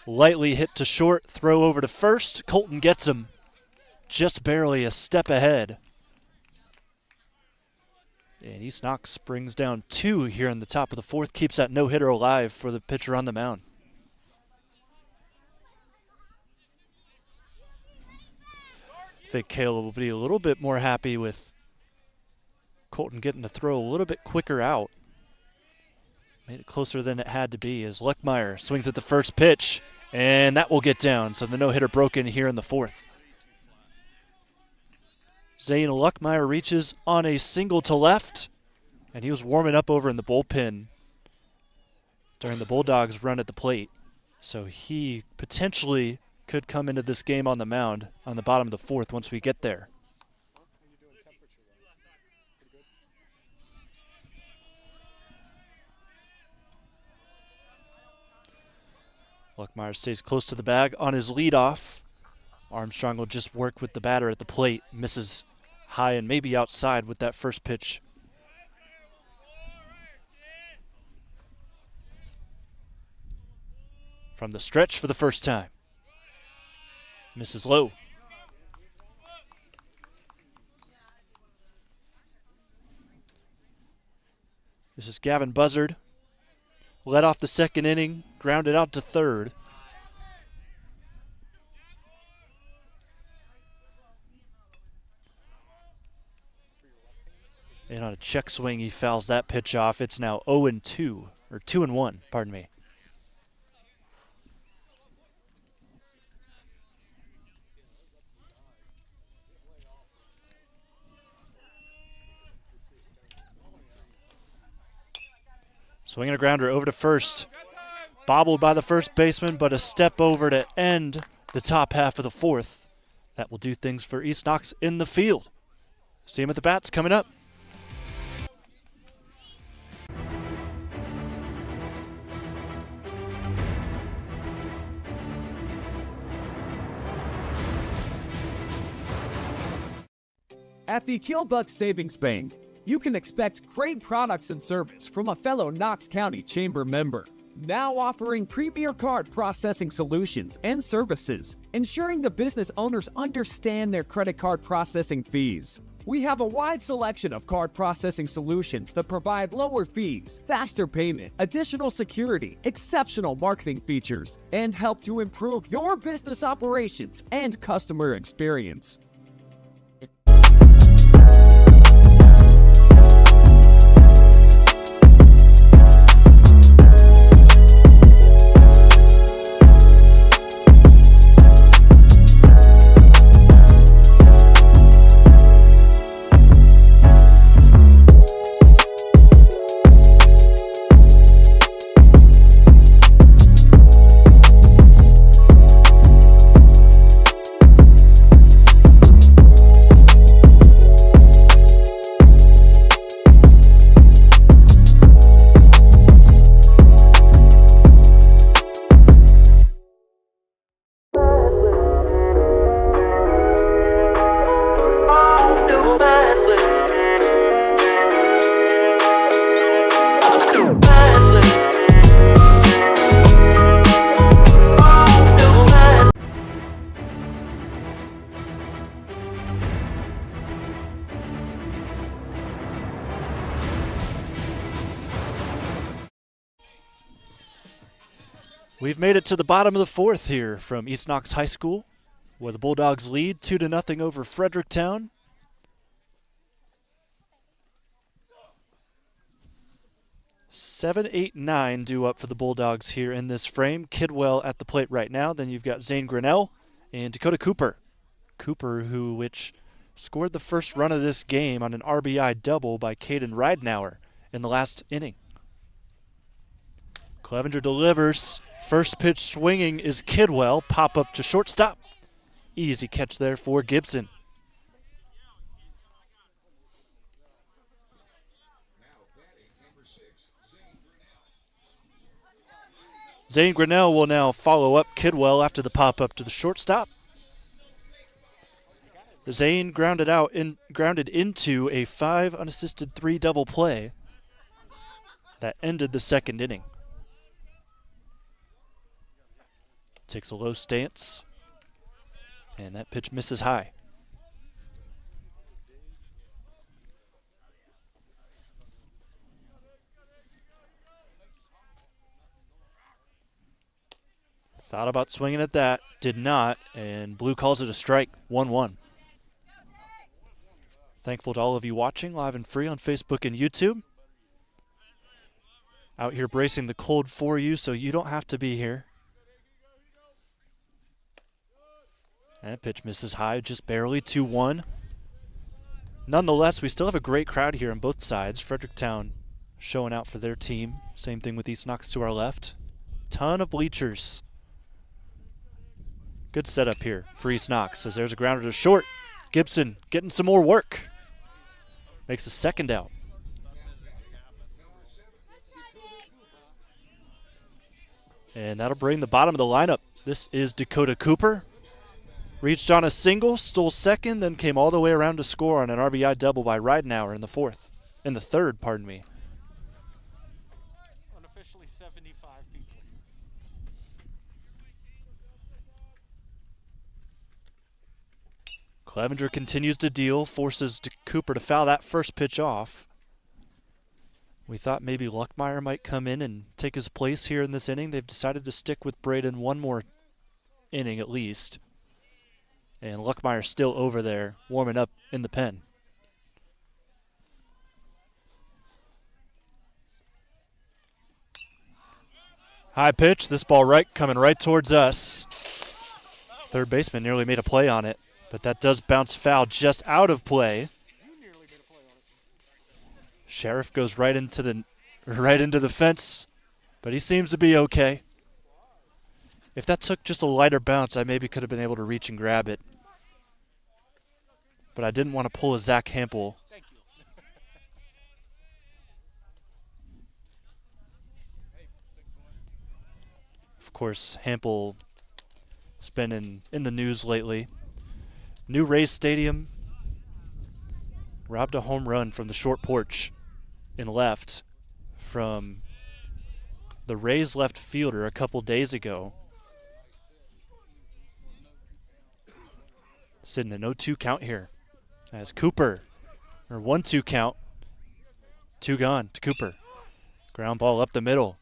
lightly hit to short, throw over to first. Colton gets him just barely a step ahead. And East Knox brings down 2 here in the top of the fourth, keeps that no-hitter alive for the pitcher on the mound. I think Caleb will be a little bit more happy with Colton getting to throw a little bit quicker out. Made it closer than it had to be as Luckmeyer swings at the first pitch, and that will get down. So the no-hitter broken here in the fourth. Zane Luckmeyer reaches on a single to left, and he was warming up over in the bullpen during the Bulldogs' run at the plate. So he potentially could come into this game on the mound on the bottom of the fourth once we get there. Luckmeyer stays close to the bag on his leadoff. Armstrong will just work with the batter at the plate. Misses high and maybe outside with that first pitch. From the stretch for the first time. Misses low. This is Gavin Buzzard. Led off the second inning, grounded out to third. And on a check swing, he fouls that pitch off. It's now 0-2, or 2-1, pardon me. Swinging a grounder over to first. Bobbled by the first baseman, but a step over to end the top half of the fourth. That will do things for East Knox in the field. See him at the bats coming up. At the Killbuck Savings Bank, you can expect great products and service from a fellow Knox County Chamber member. Now offering premier card processing solutions and services, ensuring the business owners understand their credit card processing fees. We have a wide selection of card processing solutions that provide lower fees, faster payment, additional security, exceptional marketing features, and help to improve your business operations and customer experience. We've made it to the bottom of the fourth here from East Knox High School, where the Bulldogs lead 2-0 over Fredericktown. Seven, 8, 9 due up for the Bulldogs here in this frame. Kidwell at the plate right now. Then you've got Zane Grinnell and Dakota Cooper. Cooper, which scored the first run of this game on an RBI double by Caden Ridenauer in the last inning. Clevenger delivers. First pitch swinging is Kidwell. Pop up to shortstop. Easy catch there for Gibson. Zane Grinnell will now follow up Kidwell after the pop up to the shortstop. Zane grounded into a 5 unassisted 3 double play that ended the second inning. Takes a low stance, and that pitch misses high. Thought about swinging at that, did not, and Blue calls it a strike, 1-1. Thankful to all of you watching live and free on Facebook and YouTube. Out here bracing the cold for you so you don't have to be here. That pitch misses high, just barely, 2-1. Nonetheless, we still have a great crowd here on both sides. Fredericktown showing out for their team. Same thing with East Knox to our left. Ton of bleachers. Good setup here for East Knox as there's a grounder to short. Gibson getting some more work. Makes the second out. And that'll bring the bottom of the lineup. This is Dakota Cooper. Reached on a single, stole second, then came all the way around to score on an RBI double by Ridenauer in the third, pardon me. Unofficially 75 people. Clevenger continues to deal, forces Cooper to foul that first pitch off. We thought maybe Luckmeyer might come in and take his place here in this inning. They've decided to stick with Braden one more inning at least. And Luckmeyer's still over there warming up in the pen. High pitch, this ball coming right towards us. Third baseman nearly made a play on it, but that does bounce foul just out of play. Sheriff goes right into the fence, but he seems to be okay. If that took just a lighter bounce, I maybe could have been able to reach and grab it. But I didn't want to pull a Zach Hampel. Of course, Hampel has been in the news lately. New Rays Stadium robbed a home run from the short porch in left from the Rays left fielder a couple days ago. Sitting an 0-2 count here as Cooper, or 1-2 count, 2 gone to Cooper. Ground ball up the middle,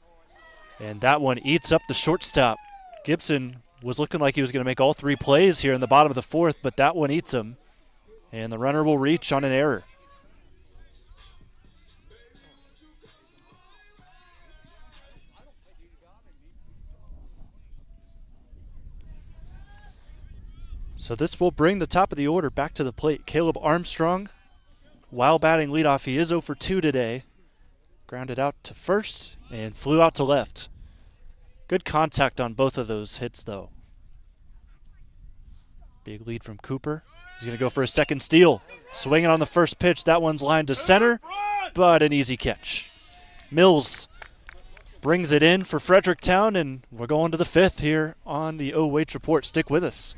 and that one eats up the shortstop. Gibson was looking like he was going to make all 3 plays here in the bottom of the fourth, but that one eats him, and the runner will reach on an error. So this will bring the top of the order back to the plate. Caleb Armstrong, while batting leadoff, he is 0 for 2 today. Grounded out to first and flew out to left. Good contact on both of those hits, though. Big lead from Cooper. He's going to go for a second steal. Swinging on the first pitch. That one's lined to center, but an easy catch. Mills brings it in for Fredericktown, and we're going to the 5th here on the OH.Report. Stick with us.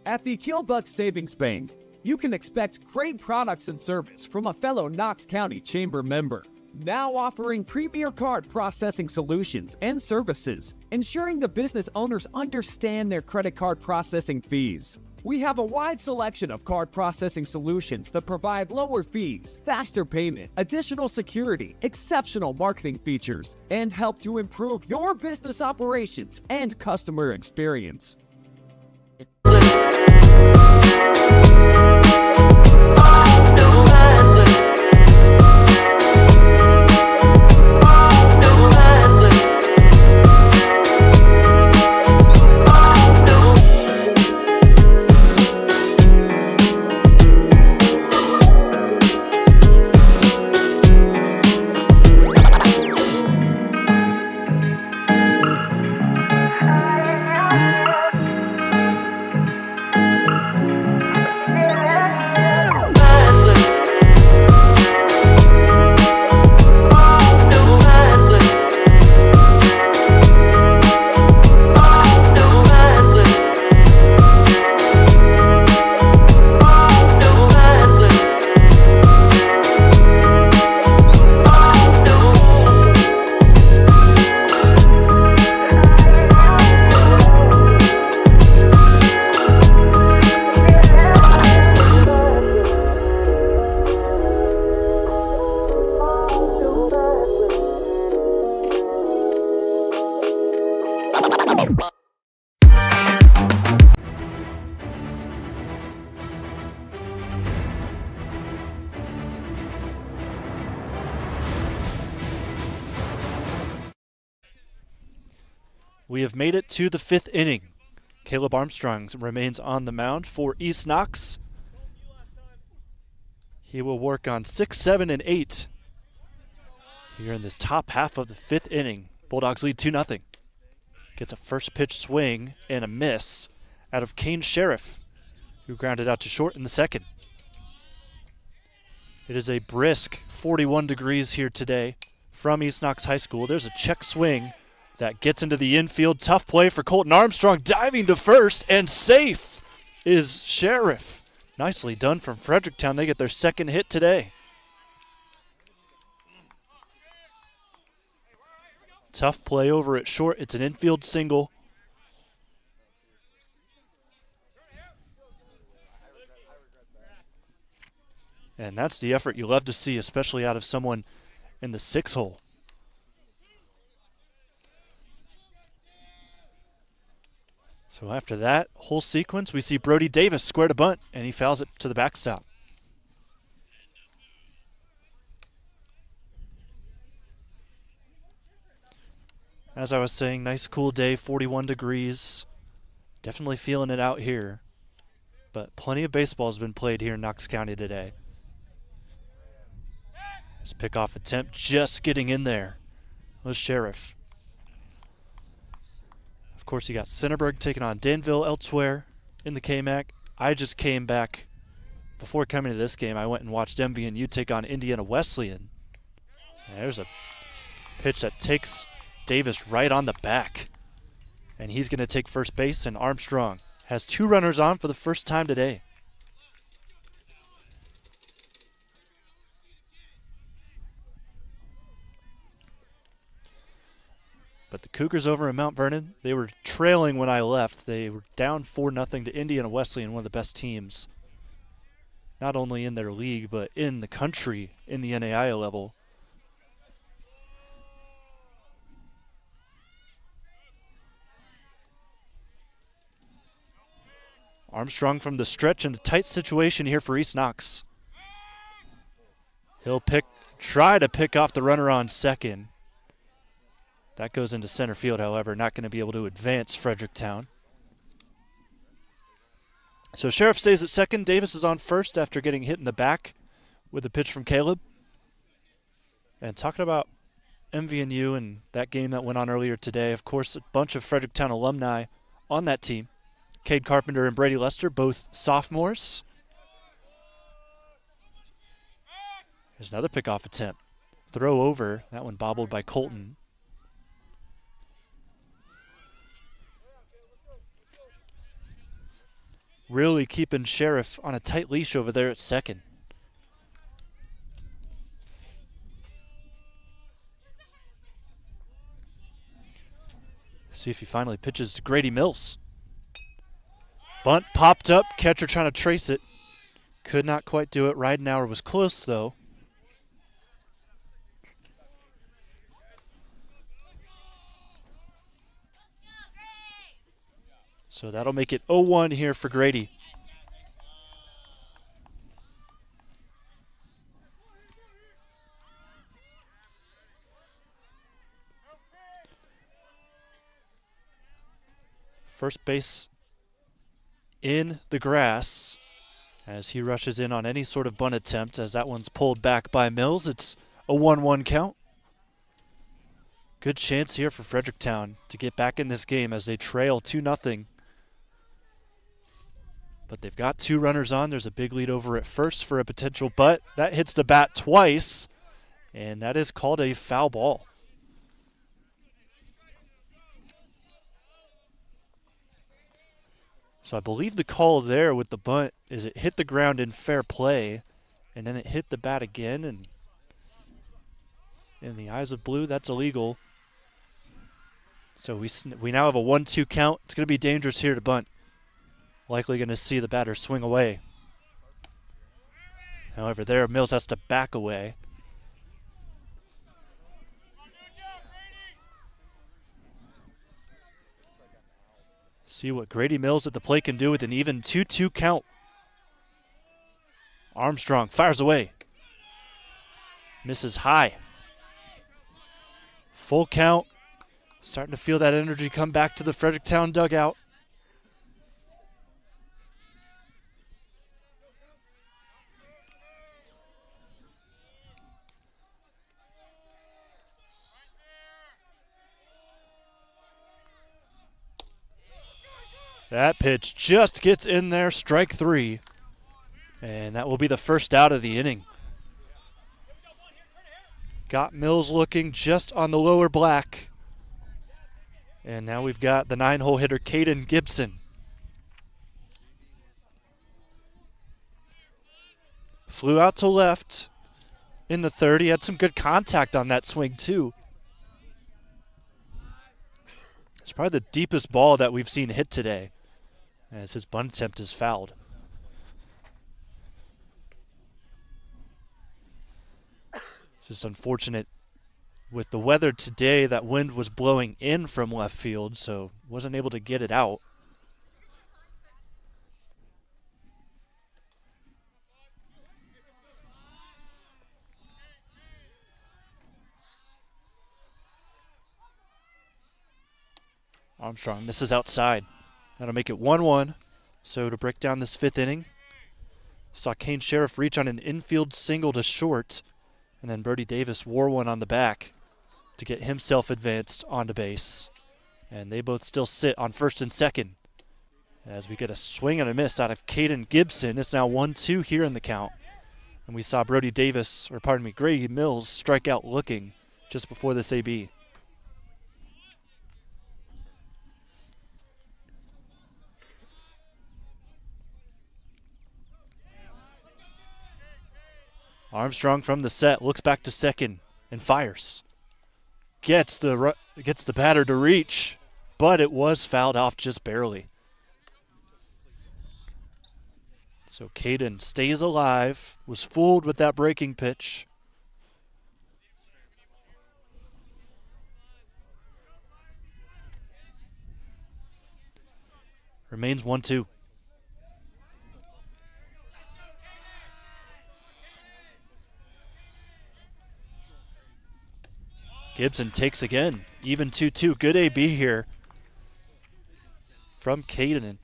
At the Killbuck Savings Bank, you can expect great products and service from a fellow Knox County Chamber member. Now offering premier card processing solutions and services, ensuring the business owners understand their credit card processing fees. We have a wide selection of card processing solutions that provide lower fees, faster payment, additional security, exceptional marketing features, and help to improve your business operations and customer experience. We have made it to the 5th inning. Caleb Armstrong remains on the mound for East Knox. He will work on 6, 7, and 8 here in this top half of the 5th inning. Bulldogs lead 2-0. Gets a first pitch swing and a miss out of Kane Sheriff, who grounded out to short in the second. It is a brisk 41 degrees here today from East Knox High School. There's a check swing that gets into the infield. Tough play for Colton Armstrong, diving to first, and safe is Sheriff. Nicely done from Fredericktown. They get their second hit today. Tough play over at short. It's an infield single. And that's the effort you love to see, especially out of someone in the 6 hole. So after that whole sequence, we see Brody Davis square to bunt, and he fouls it to the backstop. As I was saying, nice cool day, 41 degrees. Definitely feeling it out here. But plenty of baseball has been played here in Knox County today. This pickoff attempt just getting in there was Sheriff. Of course, you got Centerburg taking on Danville elsewhere in the KMAC. I just came back. Before coming to this game, I went and watched MVNU take on Indiana Wesleyan. And there's a pitch that takes Davis right on the back. And he's going to take first base, and Armstrong has 2 runners on for the first time today. But the Cougars over in Mount Vernon, they were trailing when I left. They were down 4-0 to Indiana Wesleyan, one of the best teams, not only in their league, but in the country in the NAIA level. Armstrong from the stretch in a tight situation here for East Knox. He'll try to pick off the runner on second. That goes into center field, however, not going to be able to advance Fredericktown. So Sheriff stays at second. Davis is on first after getting hit in the back with a pitch from Caleb. And talking about MVNU and that game that went on earlier today, of course, a bunch of Fredericktown alumni on that team. Cade Carpenter and Brady Lester, both sophomores. Here's another pickoff attempt. Throw over. That one bobbled by Colton. Really keeping Sheriff on a tight leash over there at second. See if he finally pitches to Grady Mills. Bunt popped up, catcher trying to trace it. Could not quite do it. Ridenauer was close though. So that'll make it 0-1 here for Grady. First base in the grass as he rushes in on any sort of bunt attempt, as that one's pulled back by Mills. It's a 1-1 count. Good chance here for Fredericktown to get back in this game as they trail 2-0. But they've got 2 runners on. There's a big lead over at first for a potential butt. That hits the bat twice, and that is called a foul ball. So I believe the call there with the bunt is it hit the ground in fair play, and then it hit the bat again, and in the eyes of blue, that's illegal. So we now have a 1-2 count. It's going to be dangerous here to bunt. Likely going to see the batter swing away. However, there Mills has to back away. See what Grady Mills at the plate can do with an even 2-2 count. Armstrong fires away. Misses high. Full count. Starting to feel that energy come back to the Fredericktown dugout. That pitch just gets in there, strike 3. And that will be the first out of the inning. Got Mills looking just on the lower black. And now we've got the 9-hole hitter, Caden Gibson. Flew out to left in the third. He had some good contact on that swing, too. It's probably the deepest ball that we've seen hit today, as his bunt attempt is fouled. It's just unfortunate with the weather today. That wind was blowing in from left field, so wasn't able to get it out. Armstrong misses outside. That'll make it 1-1. So to break down this 5th inning, saw Kane Sheriff reach on an infield single to short, and then Brody Davis wore one on the back to get himself advanced onto base. And they both still sit on first and second as we get a swing and a miss out of Caden Gibson. It's now 1-2 here in the count. And we saw Brody Davis, or pardon me, Grady Mills strike out looking just before this AB. Armstrong from the set looks back to second and fires. Gets the batter to reach, but it was fouled off just barely. So Caden stays alive, was fooled with that breaking pitch. Remains 1-2. Gibson takes again. Even 2-2. Good AB here from Caden.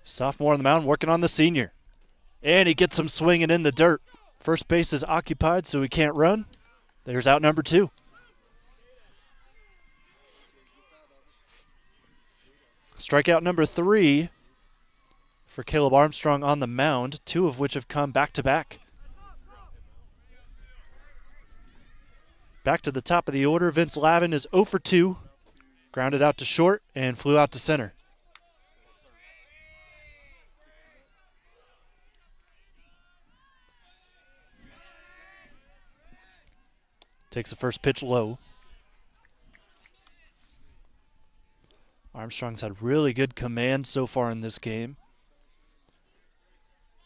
Sophomore on the mound working on the senior. And he gets him swinging in the dirt. First base is occupied, so he can't run. There's out number 2. Strikeout number 3 for Caleb Armstrong on the mound, 2 of which have come back-to-back. Back to the top of the order, Vince Lavin is 0 for 2. Grounded out to short and flew out to center. Takes the first pitch low. Armstrong's had really good command so far in this game.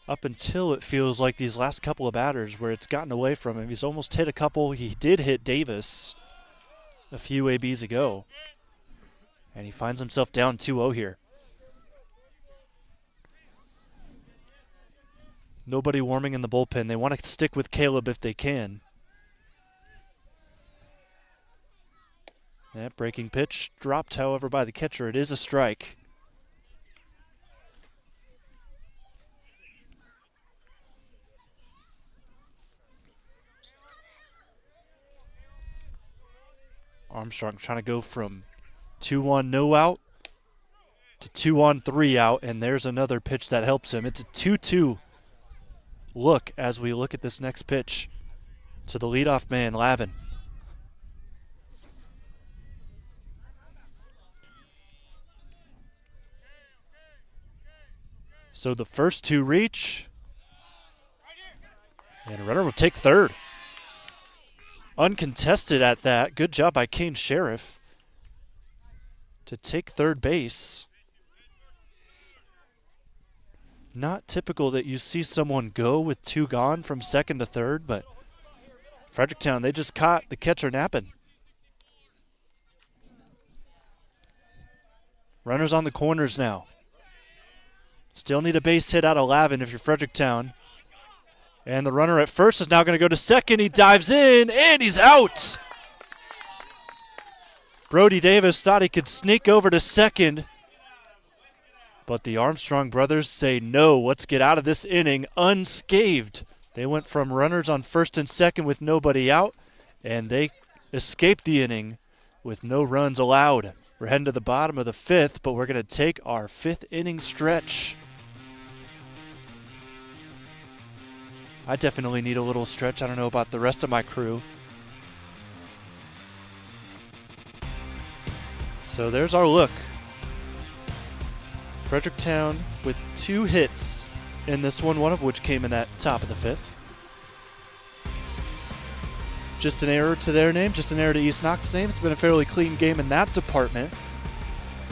Up until it feels like these last couple of batters where it's gotten away from him. He's almost hit a couple. He did hit Davis a few ABs ago. And he finds himself down 2-0 here. Nobody warming in the bullpen. They want to stick with Caleb if they can. That breaking pitch dropped, however, by the catcher. It is a strike. Armstrong trying to go from 2-1 no out to 2-on-3 out, and there's another pitch that helps him. It's a 2-2 look as we look at this next pitch to the leadoff man, Lavin. So the first two reach, and a runner will take third. Uncontested at that. Good job by Kane Sheriff to take third base. Not typical that you see someone go with two gone from second to third, but Fredericktown, they just caught the catcher napping. Runners on the corners now. Still need a base hit out of Lavin if you're Fredericktown. And the runner at first is now going to go to second. He dives in, and he's out. Brody Davis thought he could sneak over to second. But the Armstrong brothers say no. Let's get out of this inning unscathed. They went from runners on first and second with nobody out, and they escaped the inning with no runs allowed. We're heading to the bottom of the fifth, but we're going to take our fifth inning stretch. I definitely need a little stretch. I don't know about the rest of my crew. So there's our look. Fredericktown with 2 hits in this one of which came in that top of the fifth. Just an error to their name, just an error to East Knox's name. It's been a fairly clean game in that department.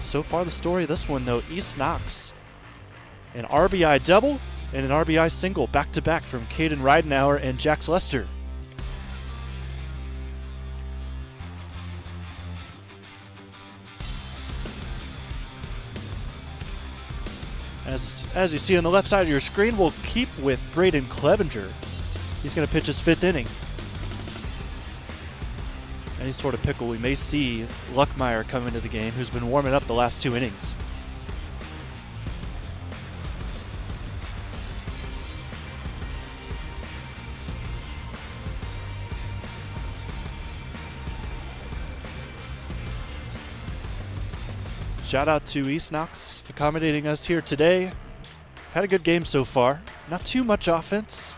So far the story of this one, though, East Knox. An RBI double and an RBI single back-to-back from Caden Ridenauer and Jax Lester. As you see on the left side of your screen, we'll keep with Braden Clevenger. He's going to pitch his 5th inning. Any sort of pickle, we may see Luckmeyer come into the game, who's been warming up the last 2 innings. Shout out to East Knox accommodating us here today. Had a good game so far. Not too much offense,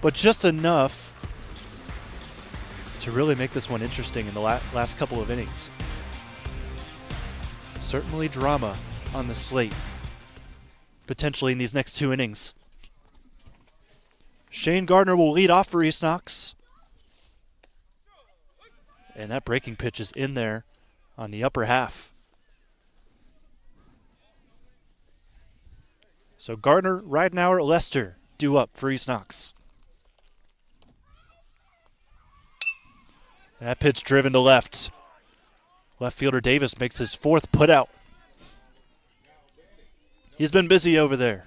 but just enough to really make this one interesting in the last couple of innings. Certainly drama on the slate, potentially in these next 2 innings. Shane Gardner will lead off for East Knox. And that breaking pitch is in there on the upper half. So Gardner, Ridenauer, Lester due up for East Knox. That pitch driven to left. Left fielder Davis makes his 4th putout. He's been busy over there.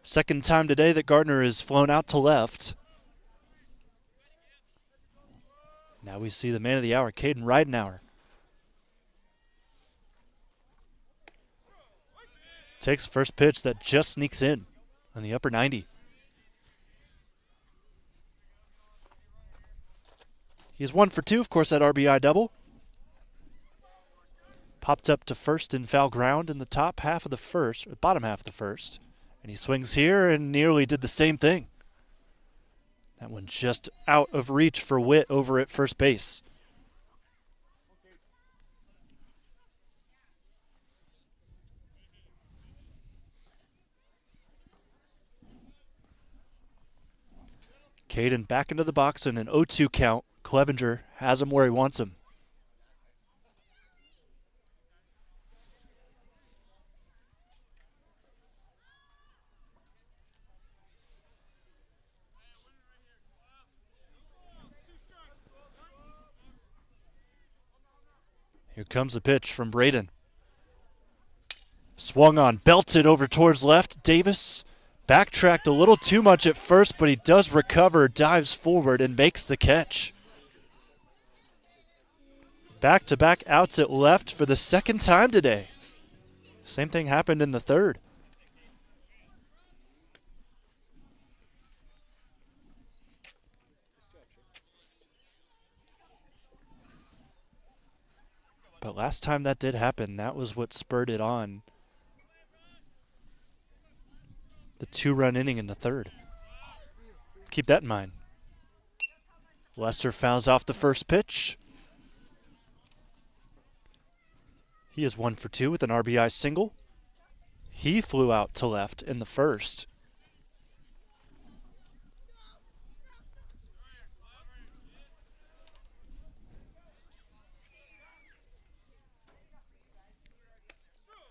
Second time today that Gardner is flown out to left. Now we see the man of the hour, Caden Ridenauer. Takes the first pitch that just sneaks in on the upper 90. He's 1 for 2, of course, that RBI double. Popped up to first in foul ground in the top half of the first, or bottom half of the first. And he swings here and nearly did the same thing. That one just out of reach for Witt over at first base. Caden back into the box and an 0-2 count. Clevenger has him where he wants him. Here comes the pitch from Braden. Swung on, belted over towards left. Davis backtracked a little too much at first, but he does recover, dives forward, and makes the catch. Back-to-back outs at left for the second time today. Same thing happened in the third. But last time that did happen, that was what spurred it on. The 2-run inning in the third. Keep that in mind. Lester fouls off the first pitch. He is 1 for 2 with an RBI single. He flew out to left in the first.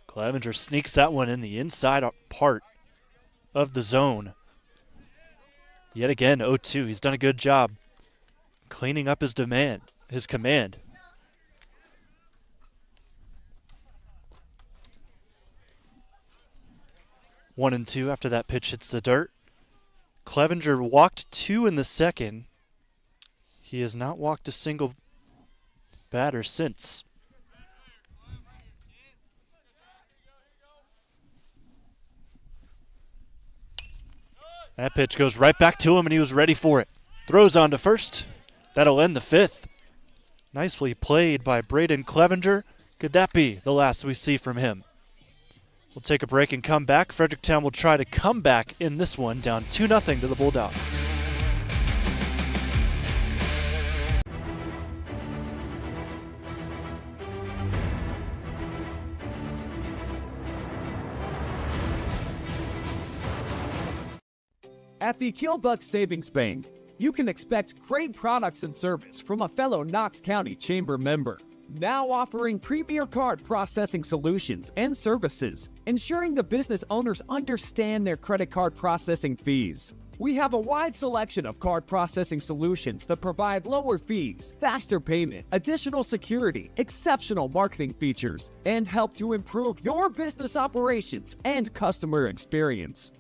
Clevenger sneaks that one in the inside part of the zone. Yet again, 0-2. He's done a good job cleaning up his command. One and two after that pitch hits the dirt. Clevenger walked 2 in the second. He has not walked a single batter since. That pitch goes right back to him, and he was ready for it. Throws on to first. That'll end the fifth. Nicely played by Braden Clevenger. Could that be the last we see from him? We'll take a break and come back. Fredericktown will try to come back in this one, down 2-0 to the Bulldogs. At the Killbuck Savings Bank, you can expect great products and service from a fellow Knox County Chamber member. Now offering premier card processing solutions and services, ensuring the business owners understand their credit card processing fees. We have a wide selection of card processing solutions that provide lower fees, faster payment, additional security, exceptional marketing features, and help to improve your business operations and customer experience.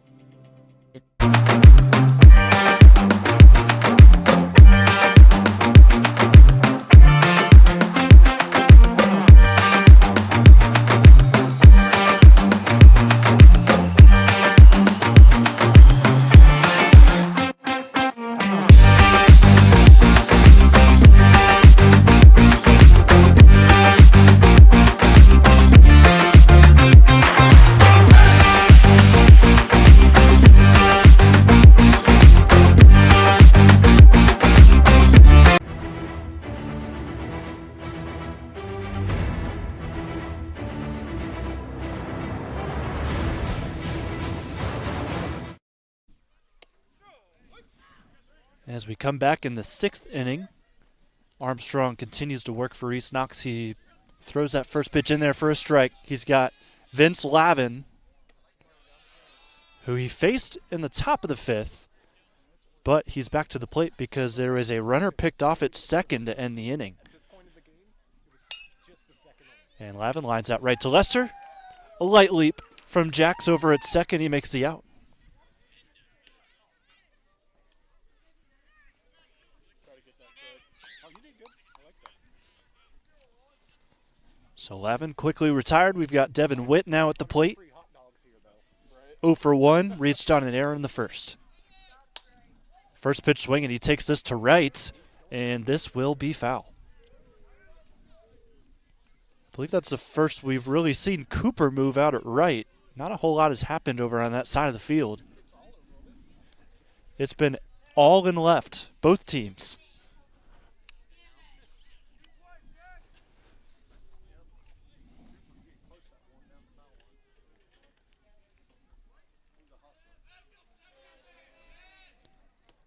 As we come back in the 6th inning, Armstrong continues to work for East Knox. He throws that first pitch in there for a strike. He's got Vince Lavin, who he faced in the top of the 5th, but he's back to the plate because there is a runner picked off at second to end the inning. And Lavin lines out right to Lester. A light leap from Jax over at second. He makes the out. So Lavin quickly retired. We've got Devin Witt now at the plate. 0 for 1, reached on an error in the first. First pitch swing, and he takes this to right, and this will be foul. I believe that's the first we've really seen Cooper move out at right. Not a whole lot has happened over on that side of the field. It's been all in left, both teams.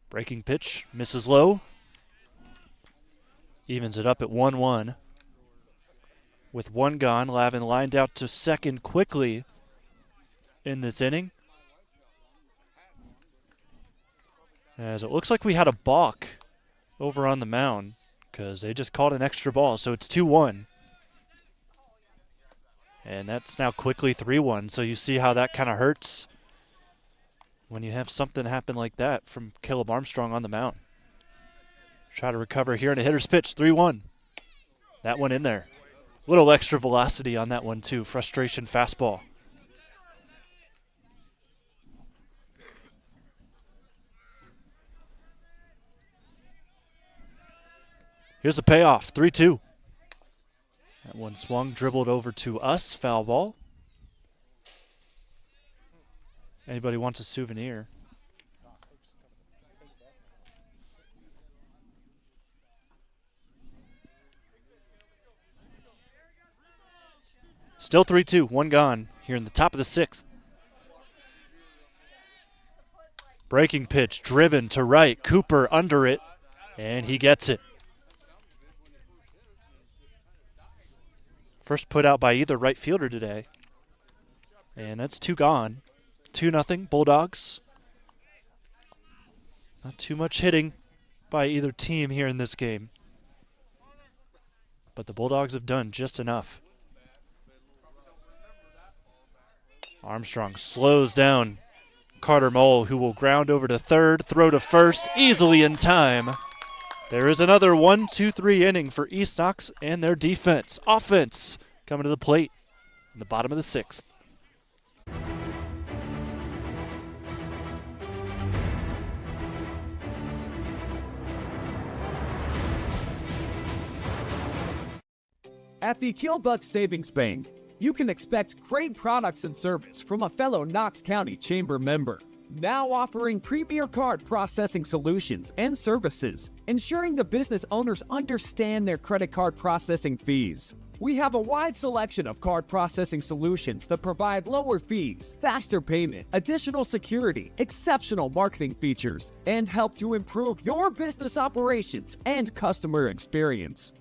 Breaking pitch, misses low. Evens it up at 1-1. With one gone, Lavin lined out to second quickly in this inning. As it looks like we had a balk over on the mound because they just called an extra ball, so it's 2-1. And that's now quickly 3-1, so you see how that kind of hurts when you have something happen like that from Caleb Armstrong on the mound. Try to recover here in a hitter's pitch, 3-1. That one in there. Little extra velocity on that one too, frustration fastball. Here's the payoff, 3-2. That one swung, dribbled over to us, foul ball. Anybody wants a souvenir? Still 3-2, one gone here in the top of the sixth. Breaking pitch, driven to right, Cooper under it, and he gets it. First put out by either right fielder today. And that's two gone. 2-0 Bulldogs. Not too much hitting by either team here in this game. But the Bulldogs have done just enough. Armstrong slows down Carter Mull, who will ground over to third, throw to first, easily in time. There is another 1-2-3 inning for East Knox and their defense. Offense coming to the plate in the bottom of the sixth. At the Killbuck Savings Bank, you can expect great products and service from a fellow Knox County Chamber member. Now offering premier card processing solutions and services, ensuring the business owners understand their credit card processing fees. We have a wide selection of card processing solutions that provide lower fees, faster payment, additional security, exceptional marketing features, and help to improve your business operations and customer experience.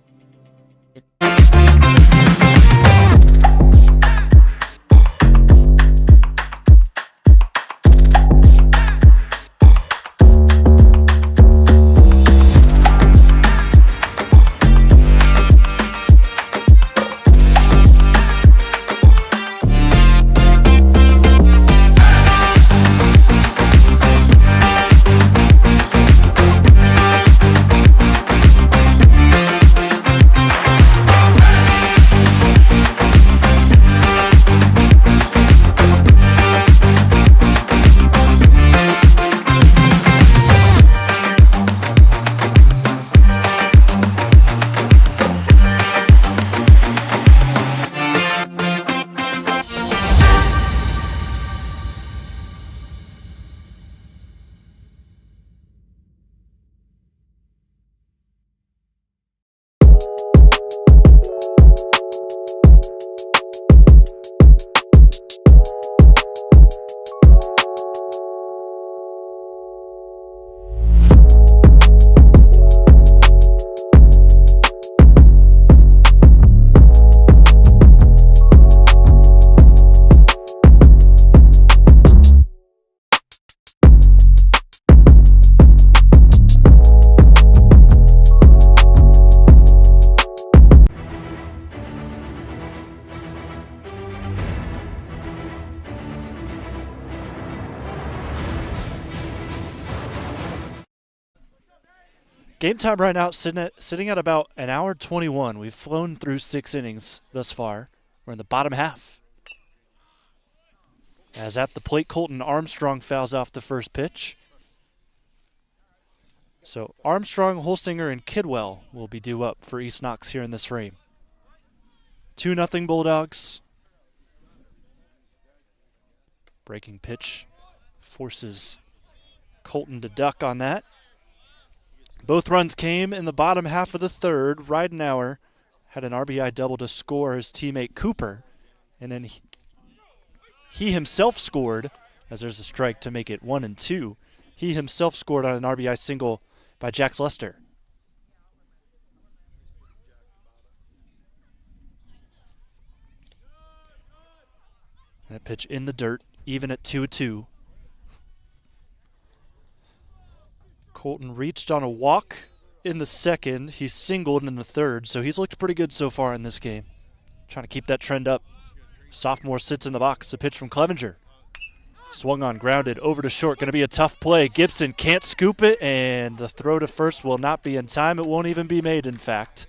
Game time right now sitting at about an hour 21. We've flown through 6 innings thus far. We're in the bottom half. As at the plate, Colton Armstrong fouls off the first pitch. So Armstrong, Holstinger, and Kidwell will be due up for East Knox here in this frame. 2-0 Bulldogs. Breaking pitch forces Colton to duck on that. Both runs came in the bottom half of the third. Ridenauer had an RBI double to score his teammate Cooper. And then he himself scored as there's a strike to make it 1-2 He himself scored on an RBI single by Jax Lester. That pitch in the dirt, even at 2-2. Colton reached on a walk in the second. He's singled in the third, so he's looked pretty good so far in this game. Trying to keep that trend up. Sophomore sits in the box. The pitch from Clevenger. Swung on, grounded, over to short. Going to be a tough play. Gibson can't scoop it, and the throw to first will not be in time. It won't even be made, in fact.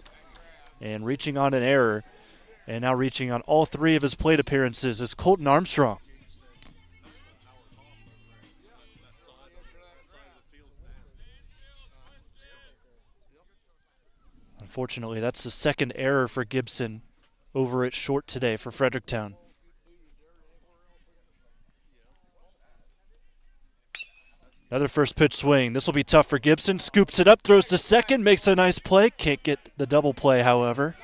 And reaching on an error, and now reaching on all 3 of his plate appearances is Colton Armstrong. Unfortunately, that's the second error for Gibson over at short today for Fredericktown. Another first pitch swing. This will be tough for Gibson. Scoops it up, throws to second, makes a nice play. Can't get the double play, however.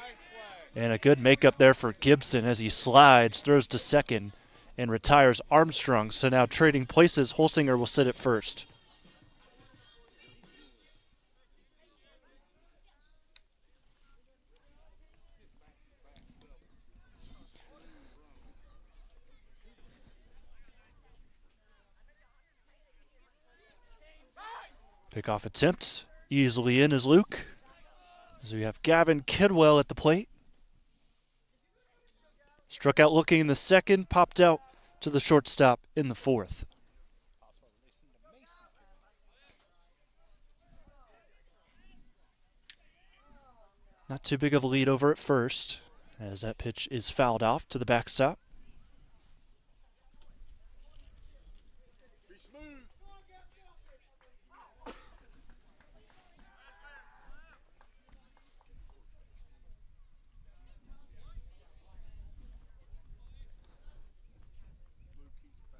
And a good makeup there for Gibson as he slides, throws to second, and retires Armstrong. So now trading places, Holsinger will sit at first. Pickoff attempt, easily in is Luke. As we have Gavin Kidwell at the plate. Struck out looking in the second, popped out to the shortstop in the fourth. Not too big of a lead over at first, as that pitch is fouled off to the backstop.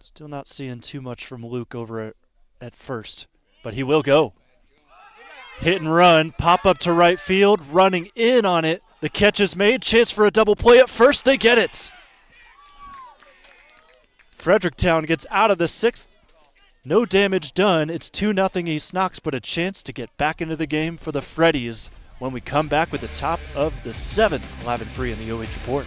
Still not seeing too much from Luke over at first, but he will go. Hit and run, pop up to right field, running in on it. The catch is made, chance for a double play at first, they get it. Fredericktown gets out of the 6th. No damage done, it's 2-0 East Knox, but a chance to get back into the game for the Freddies when we come back with the top of the 7th, live and free in the OH.Report.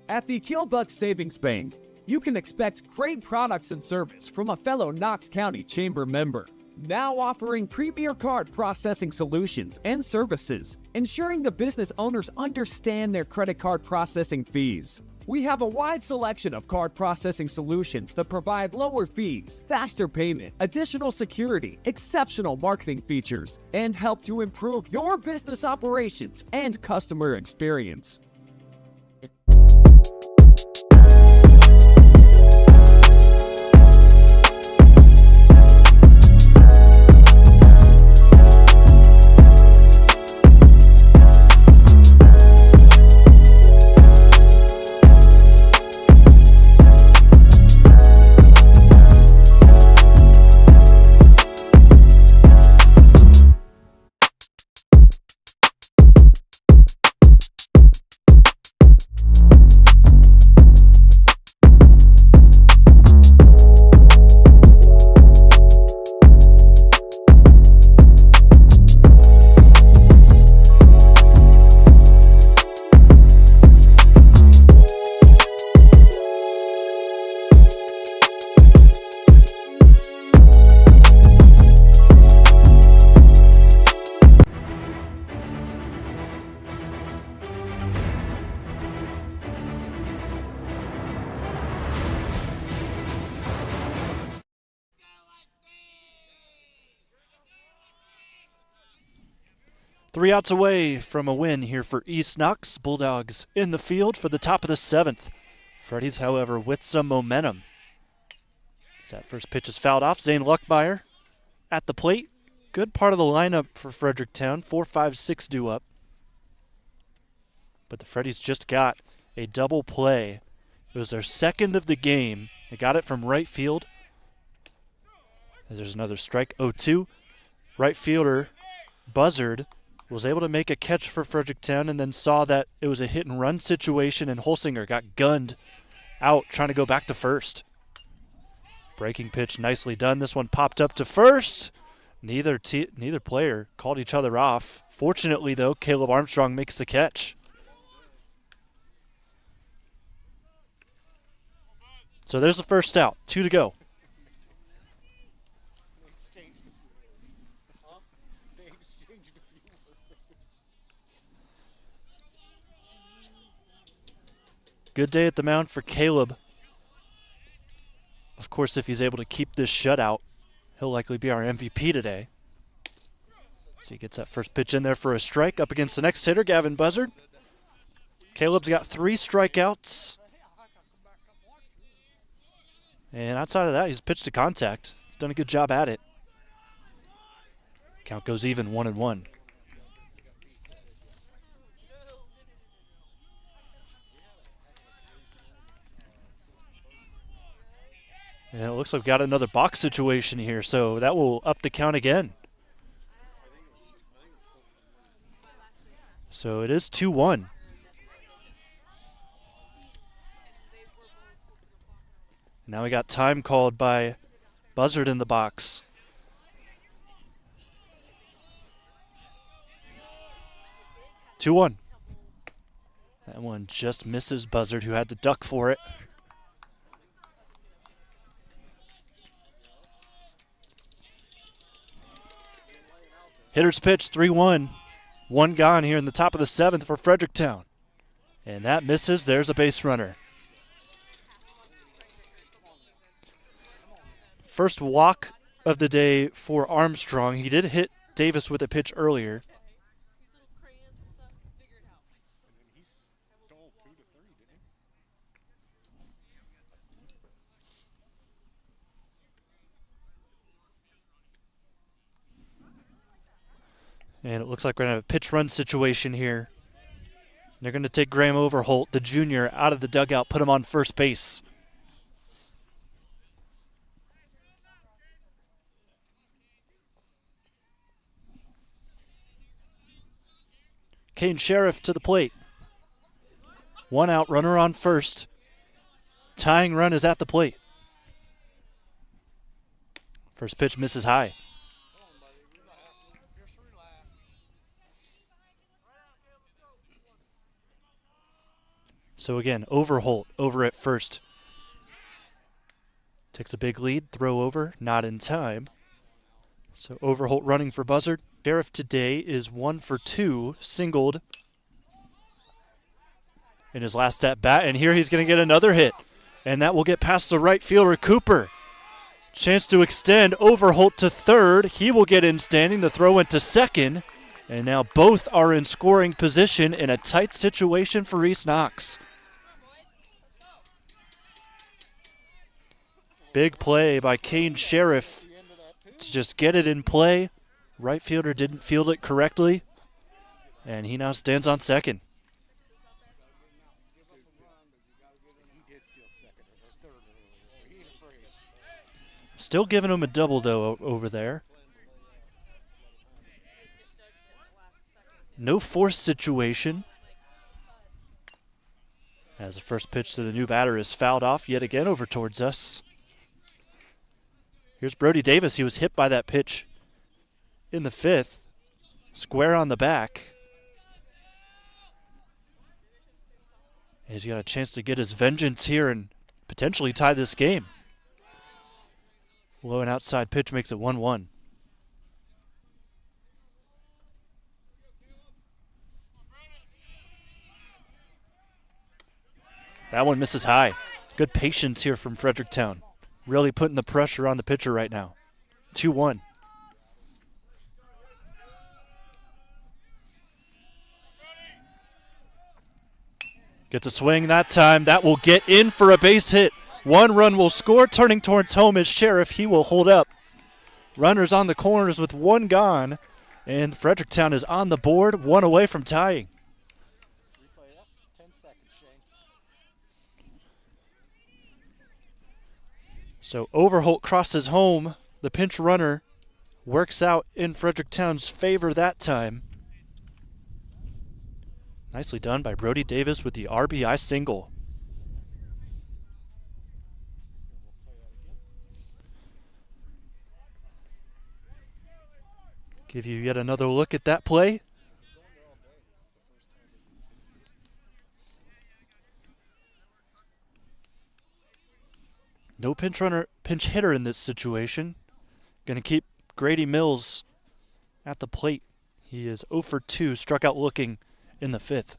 At the Killbuck Savings Bank, you can expect great products and service from a fellow Knox County Chamber member. Now offering premier card processing solutions and services, ensuring the business owners understand their credit card processing fees. We have a wide selection of card processing solutions that provide lower fees, faster payment, additional security, exceptional marketing features, and help to improve your business operations and customer experience. Three outs away from a win here for East Knox. Bulldogs in the field for the top of the 7th. Freddies, however, with some momentum. As that first pitch is fouled off, Zane Luckmeyer at the plate. Good part of the lineup for Fredericktown. 4, 5, 6 due up. But the Freddies just got a double play. It was their second of the game. They got it from right field. As there's another strike, 0-2. Right fielder buzzard was able to make a catch for Fredericktown and then saw that it was a hit-and-run situation, and Holsinger got gunned out trying to go back to first. Breaking pitch nicely done. This one popped up to first. Neither player called each other off. Fortunately, though, Caleb Armstrong makes the catch. So there's the first out. 2 to go. Good day at the mound for Caleb. Of course, if he's able to keep this shutout, he'll likely be our MVP today. So he gets that first pitch in there for a strike up against the next hitter, Gavin Buzzard. Caleb's got 3 strikeouts. And outside of that, he's pitched to contact. He's done a good job at it. Count goes even, 1-1. And it looks like we've got another box situation here, so that will up the count again. So it is 2-1. Now we got time called by Buzzard in the box. Two 2-1. That one just misses Buzzard, who had to duck for it. Hitter's pitch, 3-1. 1 gone here in the top of the 7th for Fredericktown. And that misses. There's a base runner. First walk of the day for Armstrong. He did hit Davis with a pitch earlier. And it looks like we're going to have a pitch run situation here. They're going to take Graham Overholt, the junior, out of the dugout, put him on first base. Kane Sheriff to the plate. 1 out, runner on first. Tying run is at the plate. First pitch misses high. So again, Overholt over at first. Takes a big lead, throw over, not in time. So Overholt running for Buzzard. Sheriff today is 1 for 2, singled in his last at bat, and here he's going to get another hit, and that will get past the right fielder, Cooper. Chance to extend, Overholt to third. He will get in standing. The throw went to second, and now both are in scoring position in a tight situation for East Knox. Big play by Kane Sheriff to just get it in play. Right fielder didn't field it correctly, and he now stands on second. Still giving him a double, though, over there. No force situation. As the first pitch to the new batter is fouled off yet again over towards us. Here's Brody Davis. He was hit by that pitch in the 5th. Square on the back. He's got a chance to get his vengeance here and potentially tie this game. Low and outside pitch makes it 1-1. That one misses high. Good patience here from Fredericktown. Really putting the pressure on the pitcher right now. 2-1. Gets a swing that time. That will get in for a base hit. 1 run will score. Turning towards home is Sheriff. He will hold up. Runners on the corners with 1 gone. And Fredericktown is on the board, 1 away from tying. So Overholt crosses home. The pinch runner works out in Fredericktown's favor that time. Nicely done by Brody Davis with the RBI single. Give you yet another look at that play. No pinch hitter in this situation. Going to keep Grady Mills at the plate. He is 0 for 2, struck out looking in the 5th.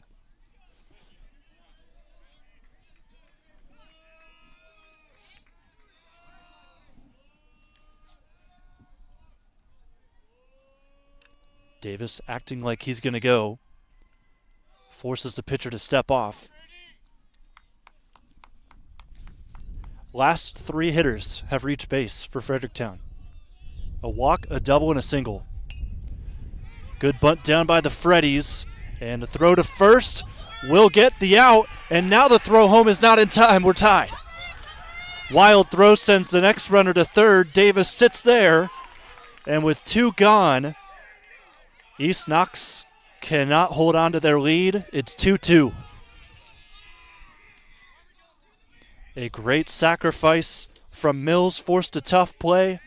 Davis acting like he's going to go. Forces the pitcher to step off. Last 3 hitters have reached base for Fredericktown. A walk, a double, and a single. Good bunt down by the Freddies. And the throw to first will get the out. And now the throw home is not in time. We're tied. Wild throw sends the next runner to third. Davis sits there. And with 2 gone, East Knox cannot hold on to their lead. It's 2-2. A great sacrifice from Mills, forced a tough play.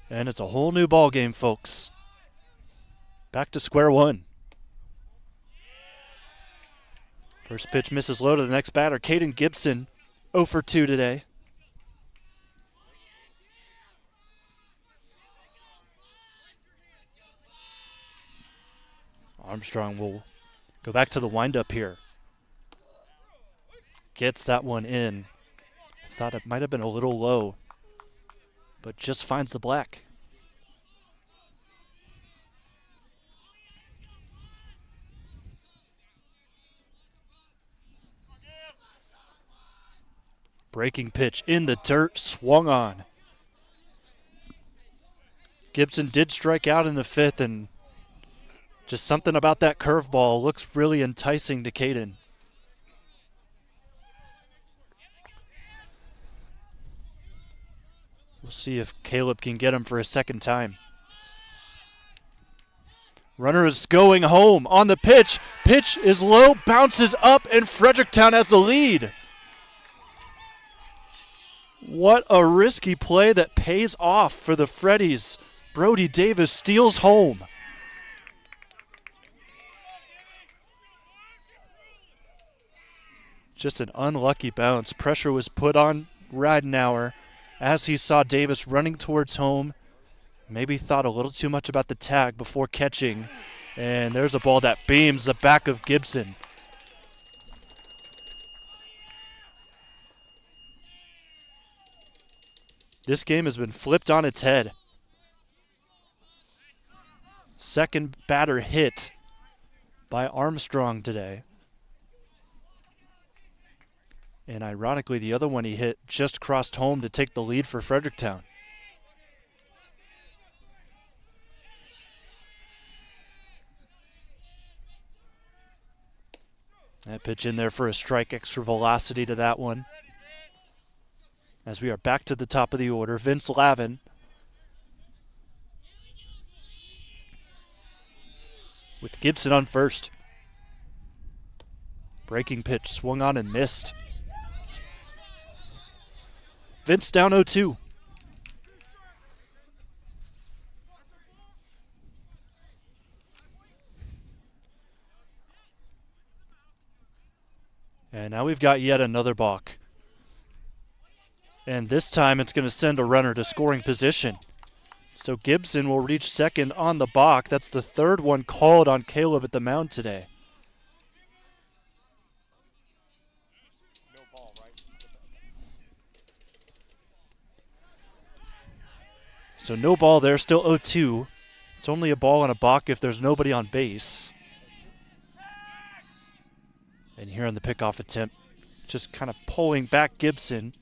And it's a whole new ball game, folks. Back to square one. First pitch misses low to the next batter. Caden Gibson, 0 for 2 today. Armstrong will go back to the windup here. Gets that one in. Thought it might have been a little low, but just finds the black. Breaking pitch in the dirt, swung on. Gibson did strike out in the 5th, and just something about that curveball looks really enticing to Caden. We'll see if Caleb can get him for a second time. Runner is going home on the pitch. Pitch is low, bounces up, and Fredericktown has the lead. What a risky play that pays off for the Freddies. Brody Davis steals home. Just an unlucky bounce. Pressure was put on Ridenauer as he saw Davis running towards home. Maybe thought a little too much about the tag before catching. And there's a ball that beams the back of Gibson. This game has been flipped on its head. Second batter hit by Armstrong today. And ironically, the other one he hit just crossed home to take the lead for Fredericktown. That pitch in there for a strike, extra velocity to that one. As we are back to the top of the order, Vince Lavin with Gibson on first. Breaking pitch, swung on and missed. Vince down 0-2. And now we've got yet another balk. And this time it's going to send a runner to scoring position. So Gibson will reach second on the balk. That's the 3rd one called on Caleb at the mound today. So no ball there, still 0-2. It's only a ball and a balk if there's nobody on base. And here on the pickoff attempt, just kind of pulling back Gibson.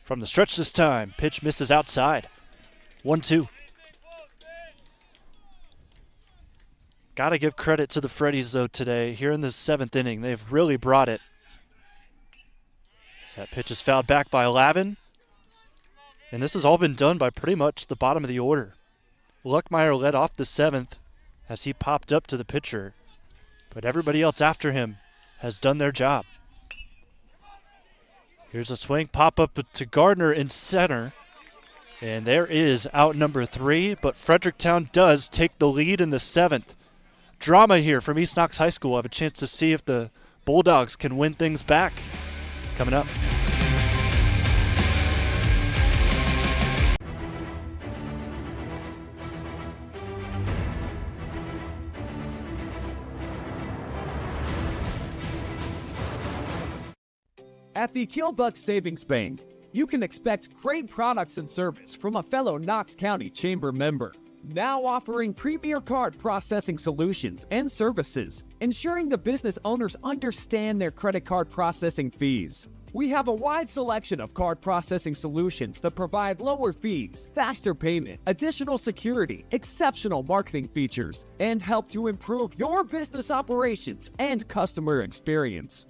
From the stretch this time, pitch misses outside. 1-2. Got to give credit to the Freddies, though, today. Here in the 7th inning, they've really brought it. So that pitch is fouled back by Lavin. And this has all been done by pretty much the bottom of the order. Luckmeyer led off the 7th as he popped up to the pitcher. But everybody else after him has done their job. Here's a swing, pop up to Gardner in center. And there is out number 3, but Fredericktown does take the lead in the 7th. Drama here from East Knox High School. I have a chance to see if the Bulldogs can win things back. Coming up. At the Killbuck Savings Bank, you can expect great products and service from a fellow Knox County Chamber member. Now offering premier card processing solutions and services, ensuring the business owners understand their credit card processing fees. We have a wide selection of card processing solutions that provide lower fees, faster payment, additional security, exceptional marketing features, and help to improve your business operations and customer experience.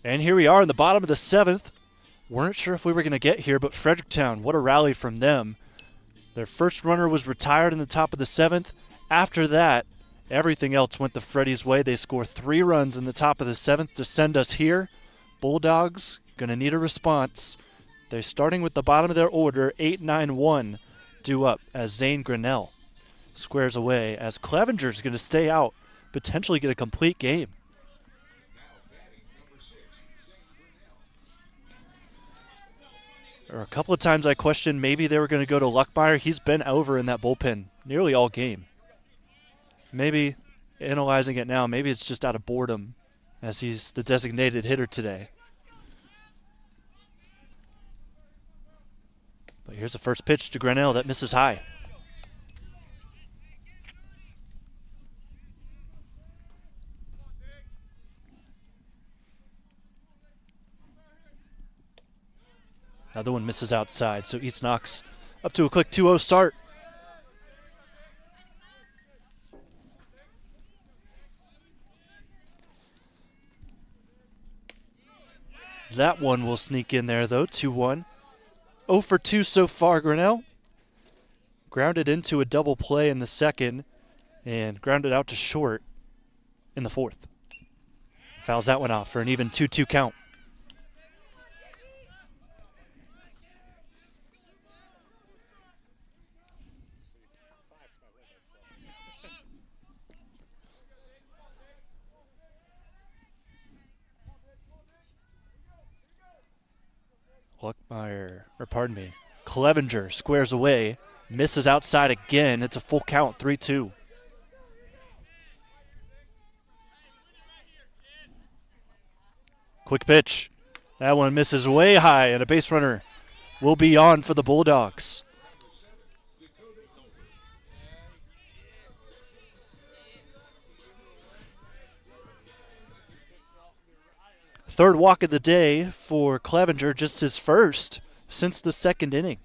And here we are in the bottom of the 7th. Weren't sure if we were going to get here, but Fredericktown, what a rally from them. Their first runner was retired in the top of the 7th. After that, everything else went the Freddies' way. They score 3 runs in the top of the 7th to send us here. Bulldogs going to need a response. They're starting with the bottom of their order, 8-9-1, due up as Zane Grinnell squares away as Clevenger's going to stay out, potentially get a complete game. There were a couple of times I questioned maybe they were going to go to Luckmeyer. He's been over in that bullpen nearly all game. Maybe, analyzing it now, maybe it's just out of boredom as he's the designated hitter today. But here's the first pitch to Grinnell that misses high. Another one misses outside, so East Knox up to a quick 2-0 start. That one will sneak in there, though, 2-1. 0 for 2 so far, Grinnell. Grounded into a double play in the 2nd and grounded out to short in the 4th. Fouls that one off for an even 2-2 count. Clevenger squares away, misses outside again. It's a full count, 3-2. Quick pitch. That one misses way high, and a base runner will be on for the Bulldogs. Third walk of the day for Clevenger, just his first since the 2nd inning.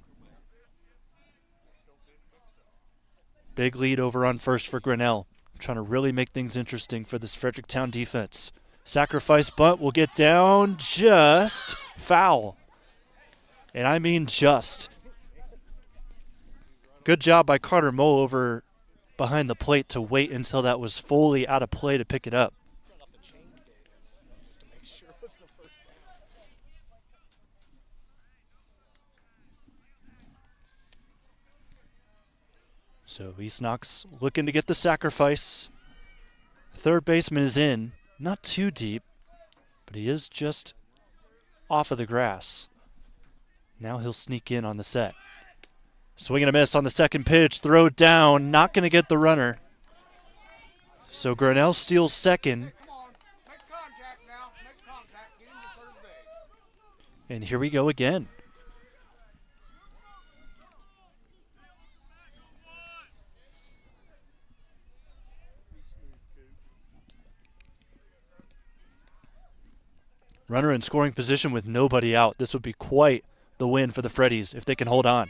Big lead over on first for Grinnell, trying to really make things interesting for this Fredericktown defense. Sacrifice bunt will get down, just foul. And I mean just. Good job by Carter Mull over behind the plate to wait until that was fully out of play to pick it up. So East Knox looking to get the sacrifice. Third baseman is in. Not too deep, but he is just off of the grass. Now he'll sneak in on the set. Swing and a miss on the 2nd pitch. Throw down. Not going to get the runner. So Grinnell steals 2nd. And here we go again. Runner in scoring position with nobody out. This would be quite the win for the Freddies if they can hold on.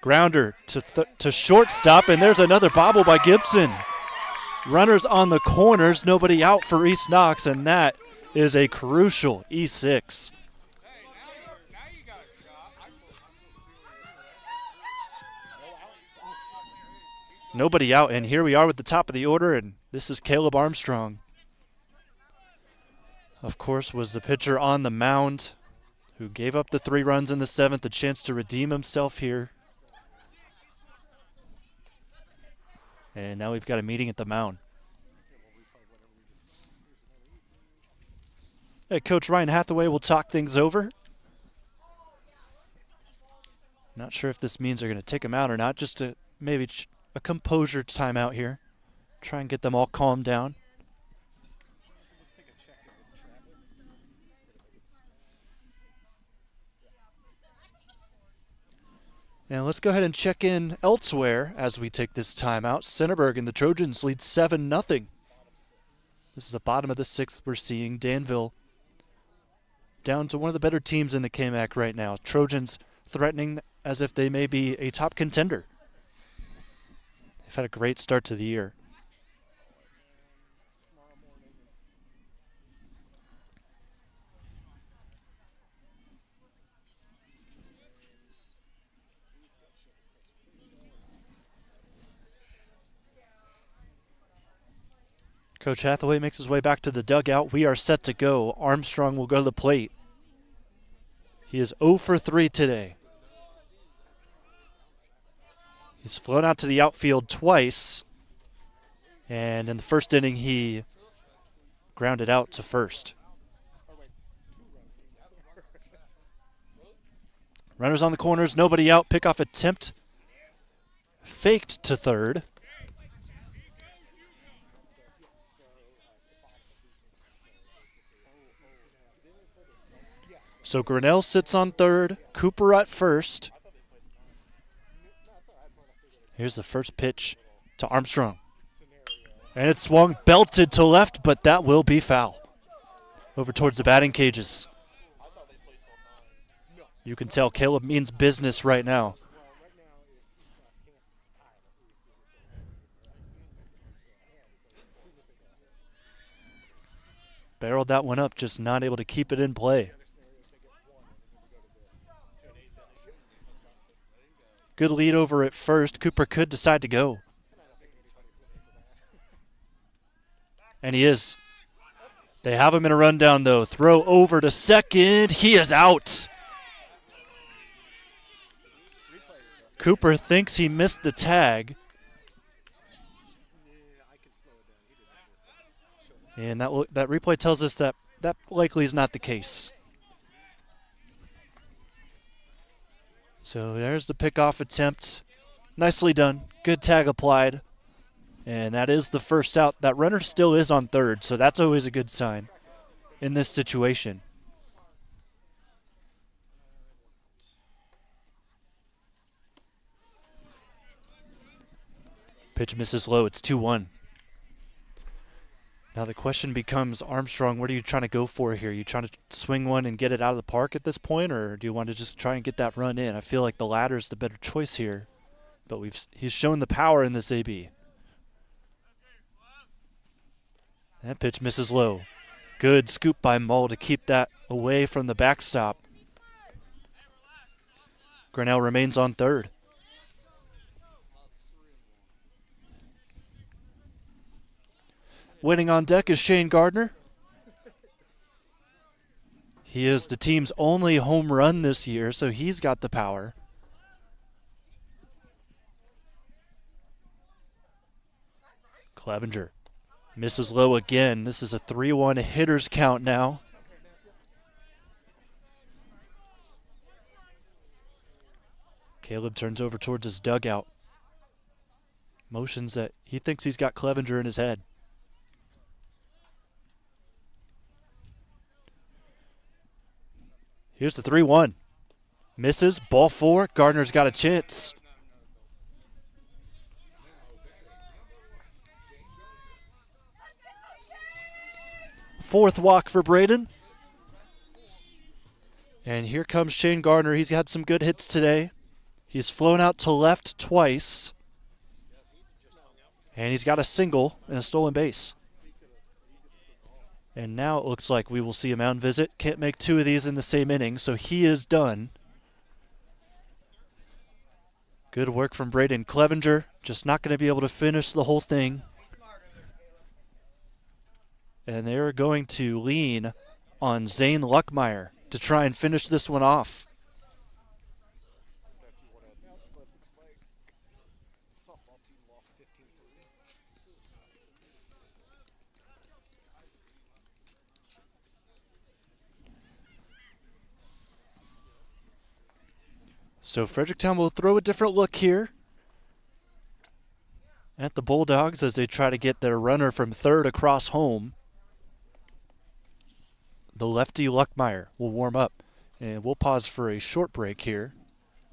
Grounder to shortstop, and there's another bobble by Gibson. Runners on the corners, nobody out for East Knox, and that is a crucial E6. Nobody out, and here we are with the top of the order, and this is Caleb Armstrong. Of course, was the pitcher on the mound who gave up the 3 runs in the 7th, a chance to redeem himself here. And now we've got a meeting at the mound. Hey, Coach Ryan Hathaway will talk things over. Not sure if this means they're going to take him out or not, just to maybe a composure timeout here. Try and get them all calmed down. And let's go ahead and check in elsewhere as we take this timeout. Centerburg and the Trojans lead 7-0. This is the bottom of the 6th. We're seeing Danville down to one of the better teams in the KMAC right now. Trojans threatening as if they may be a top contender. They've had a great start to the year. Coach Hathaway makes his way back to the dugout. We are set to go. Armstrong will go to the plate. He is 0 for 3 today. He's flown out to the outfield twice. And in the first inning, he grounded out to first. Runners on the corners, nobody out. Pickoff attempt faked to third. So Grinnell sits on third, Cooper at first. Here's the first pitch to Armstrong. And it swung, belted to left, but that will be foul. Over towards the batting cages. You can tell Caleb means business right now. Barreled that one up, just not able to keep it in play. Good lead over at first. Cooper could decide to go. And he is. They have him in a rundown, though. Throw over to second. He is out. Cooper thinks he missed the tag. And that replay tells us that likely is not the case. So there's the pickoff attempt. Nicely done. Good tag applied. And that is the first out. That runner still is on third, so that's always a good sign in this situation. Pitch misses low. It's 2-1. Now the question becomes, Armstrong, what are you trying to go for here? Are you trying to swing one and get it out of the park at this point, or do you want to just try and get that run in? I feel like the latter is the better choice here, but he's shown the power in this AB. That pitch misses low. Good scoop by Mull to keep that away from the backstop. Grinnell remains on third. Winning on deck is Shane Gardner. He is the team's only home run this year, so he's got the power. Clevenger misses low again. This is a 3-1 hitters count now. Caleb turns over towards his dugout. Motions that he thinks he's got Clevenger in his head. Here's the 3-1. Misses, ball 4. Gardner's got a chance. Fourth walk for Braden. And here comes Shane Gardner. He's had some good hits today. He's flown out to left twice. And he's got a single and a stolen base. And now it looks like we will see a mound visit. Can't make two of these in the same inning, so he is done. Good work from Braden Clevenger. Just not going to be able to finish the whole thing. And they're going to lean on Zane Luckmeyer to try and finish this one off. So Fredericktown will throw a different look here at the Bulldogs as they try to get their runner from third across home. The lefty Luckmeyer will warm up, and we'll pause for a short break here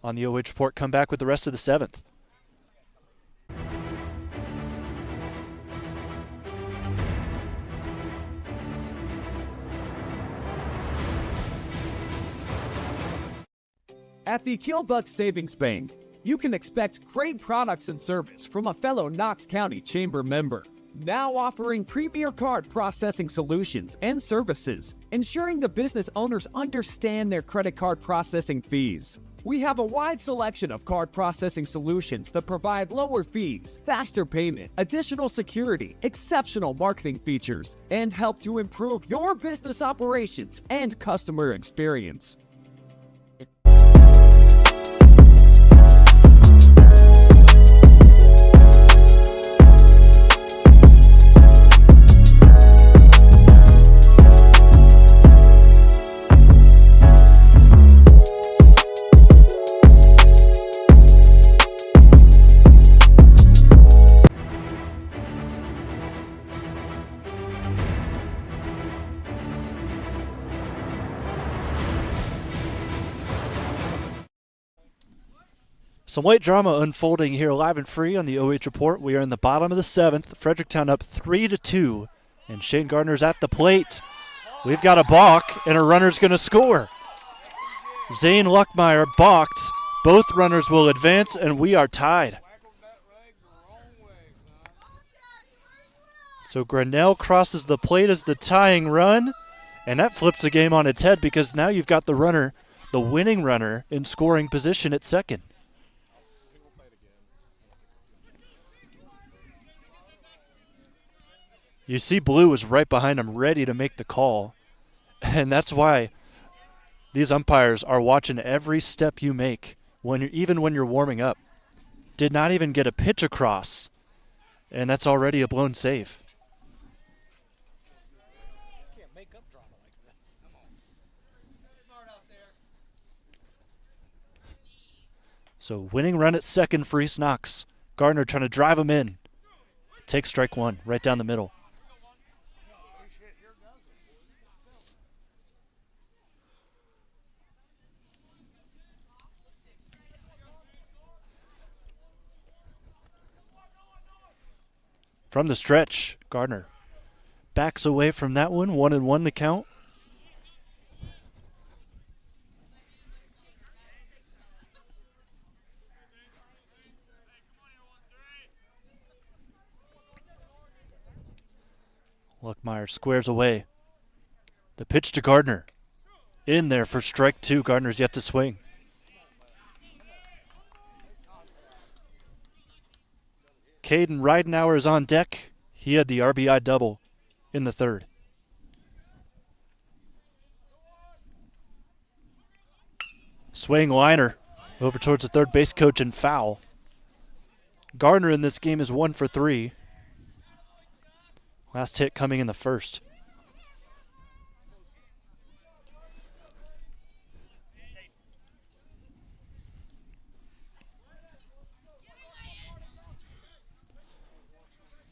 on the OH.Report. Come back with the rest of the seventh. At the Killbuck Savings Bank, you can expect great products and service from a fellow Knox County Chamber member. Now offering premier card processing solutions and services, ensuring the business owners understand their credit card processing fees. We have a wide selection of card processing solutions that provide lower fees, faster payment, additional security, exceptional marketing features, and help to improve your business operations and customer experience. Some late drama unfolding here live and free on the OH.Report. We are in the bottom of the seventh. Fredericktown up 3-2, and Shane Gardner's at the plate. We've got a balk, and a runner's going to score. Zane Luckmeyer balked. Both runners will advance, and we are tied. So Grinnell crosses the plate as the tying run, and that flips the game on its head because now you've got the runner, the winning runner, in scoring position at second. You see Blue is right behind him, ready to make the call. And that's why these umpires are watching every step you make, even when you're warming up. Did not even get a pitch across, and that's already a blown save. So winning run at second for East Knox. Gardner trying to drive him in. Take strike one, right down the middle. From the stretch, Gardner backs away from that one. 1-1 the count. Luckmeyer squares away. The pitch to Gardner. In there for strike two. Gardner's yet to swing. Caden Ridenauer is on deck. He had the RBI double in the third. Swing liner over towards the third base coach and foul. Gardner in this game is 1 for 3. Last hit coming in the first.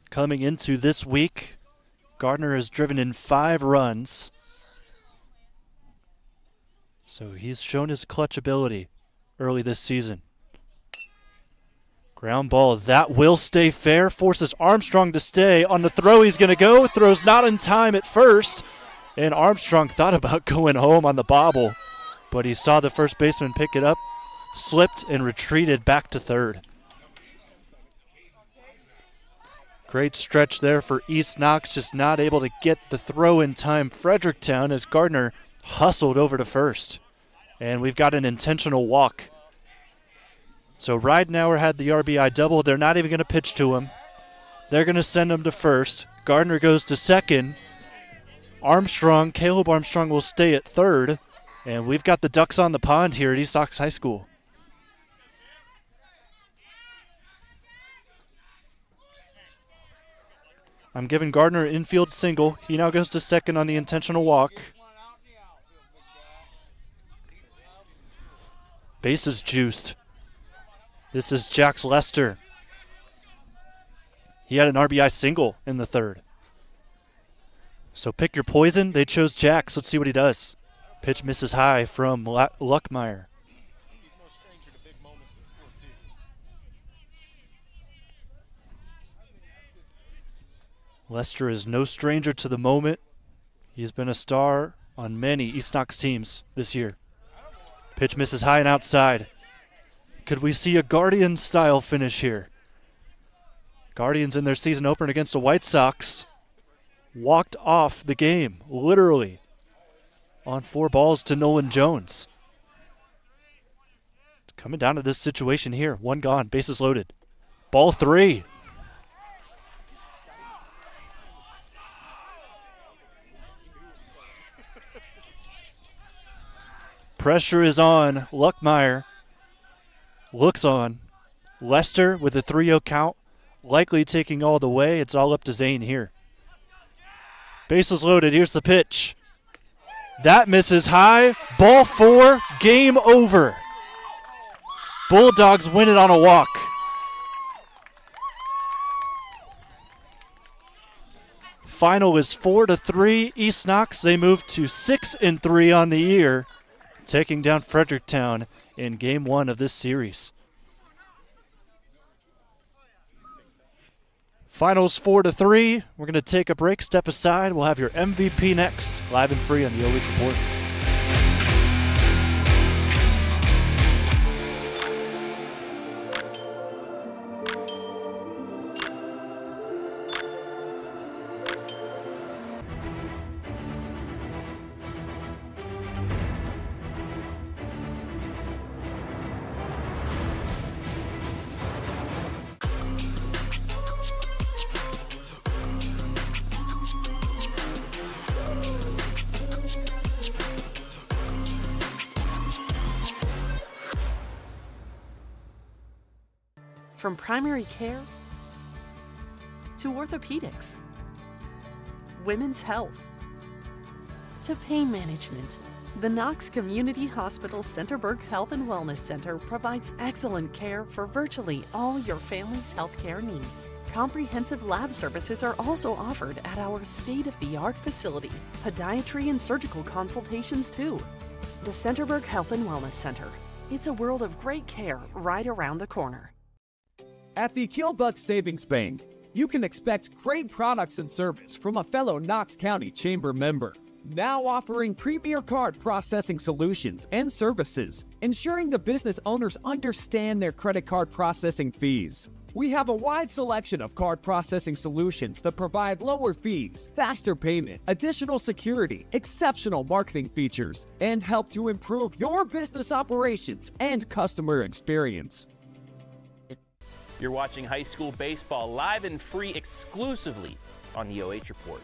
Coming into this week, Gardner has driven in 5 runs. So he's shown his clutch ability early this season. Ground ball, that will stay fair. Forces Armstrong to stay. On the throw, he's going to go. Throws not in time at first. And Armstrong thought about going home on the bobble. but he saw the first baseman pick it up, slipped, and retreated back to third. Great stretch there for East Knox, just not able to get the throw in time. Fredericktown as Gardner hustled over to first. And we've got an intentional walk. So Ridenauer had the RBI double. They're not even going to pitch to him. They're going to send him to first. Gardner goes to second. Caleb Armstrong will stay at third. And we've got the Ducks on the pond here at East Knox High School. I'm giving Gardner an infield single. He now goes to second on the intentional walk. Bases juiced. This is Jax Lester. He had an RBI single in the third. So pick your poison. They chose Jax. Let's see what he does. Pitch misses high from Luckmeyer. Lester is no stranger to the moment. He's been a star on many East Knox teams this year. Pitch misses high and outside. Could we see a Guardian-style finish here? Guardians in their season opener against the White Sox walked off the game, literally, on 4 balls to Nolan Jones. It's coming down to this situation here. 1 gone, bases loaded. Ball 3. Pressure is on. Luckmeyer looks on. Lester with a 3-0 count, likely taking all the way. It's all up to Zane here. Bases loaded. Here's the pitch. That misses high. Ball 4. Game over. Bulldogs win it on a walk. Final is 4-3. East Knox, they move to 6-3 on the year, taking down Fredericktown in Game 1 of this series. Finals 4-3. We're going to take a break, step aside. We'll have your MVP next, live and free on the OH.Report. From primary care to orthopedics, women's health to pain management, the Knox Community Hospital Centerburg Health and Wellness Center provides excellent care for virtually all your family's healthcare needs. Comprehensive lab services are also offered at our state-of-the-art facility. Podiatry and surgical consultations too. The Centerburg Health and Wellness Center. It's a world of great care right around the corner. At the Killbuck Savings Bank, you can expect great products and service from a fellow Knox County Chamber member. Now offering premier card processing solutions and services, ensuring the business owners understand their credit card processing fees. We have a wide selection of card processing solutions that provide lower fees, faster payment, additional security, exceptional marketing features, and help to improve your business operations and customer experience. You're watching high school baseball live and free exclusively on the OH.Report.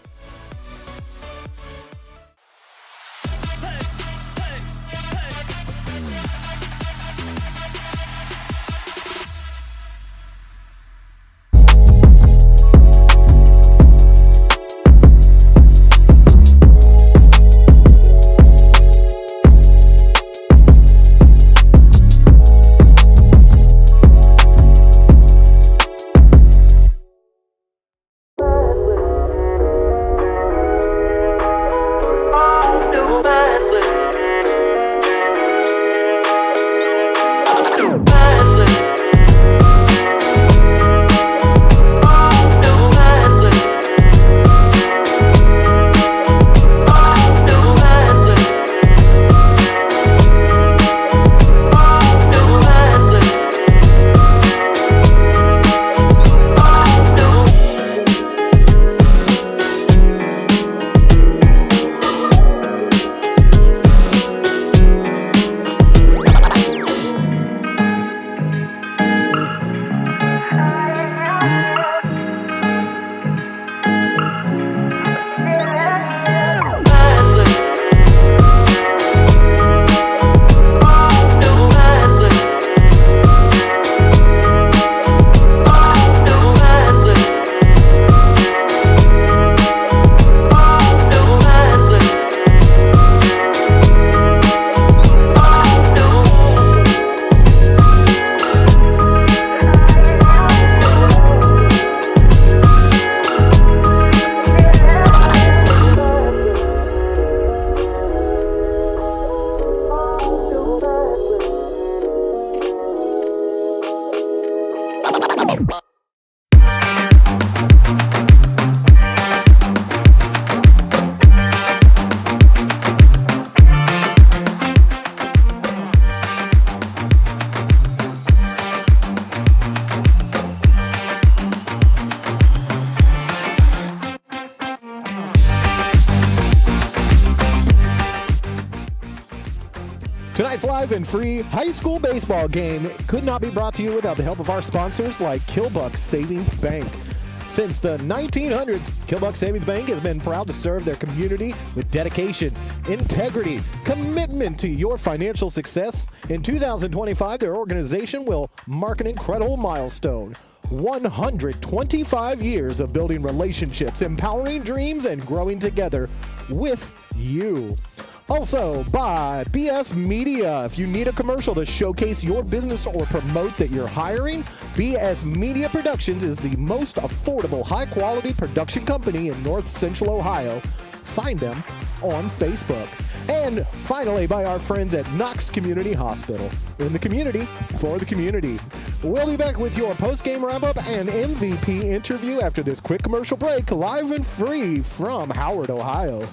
Tonight's live and free high school baseball game could not be brought to you without the help of our sponsors like Killbuck Savings Bank. Since the 1900s, Killbuck Savings Bank has been proud to serve their community with dedication, integrity, commitment to your financial success. In 2025, their organization will mark an incredible milestone. 125 years of building relationships, empowering dreams, and growing together with you. Also by BS Media. If you need a commercial to showcase your business or promote that you're hiring, BS Media Productions is the most affordable, high-quality production company in North Central Ohio. Find them on Facebook. And finally, by our friends at Knox Community Hospital. In the community, for the community. We'll be back with your post-game wrap-up and MVP interview after this quick commercial break, live and free from Howard, Ohio.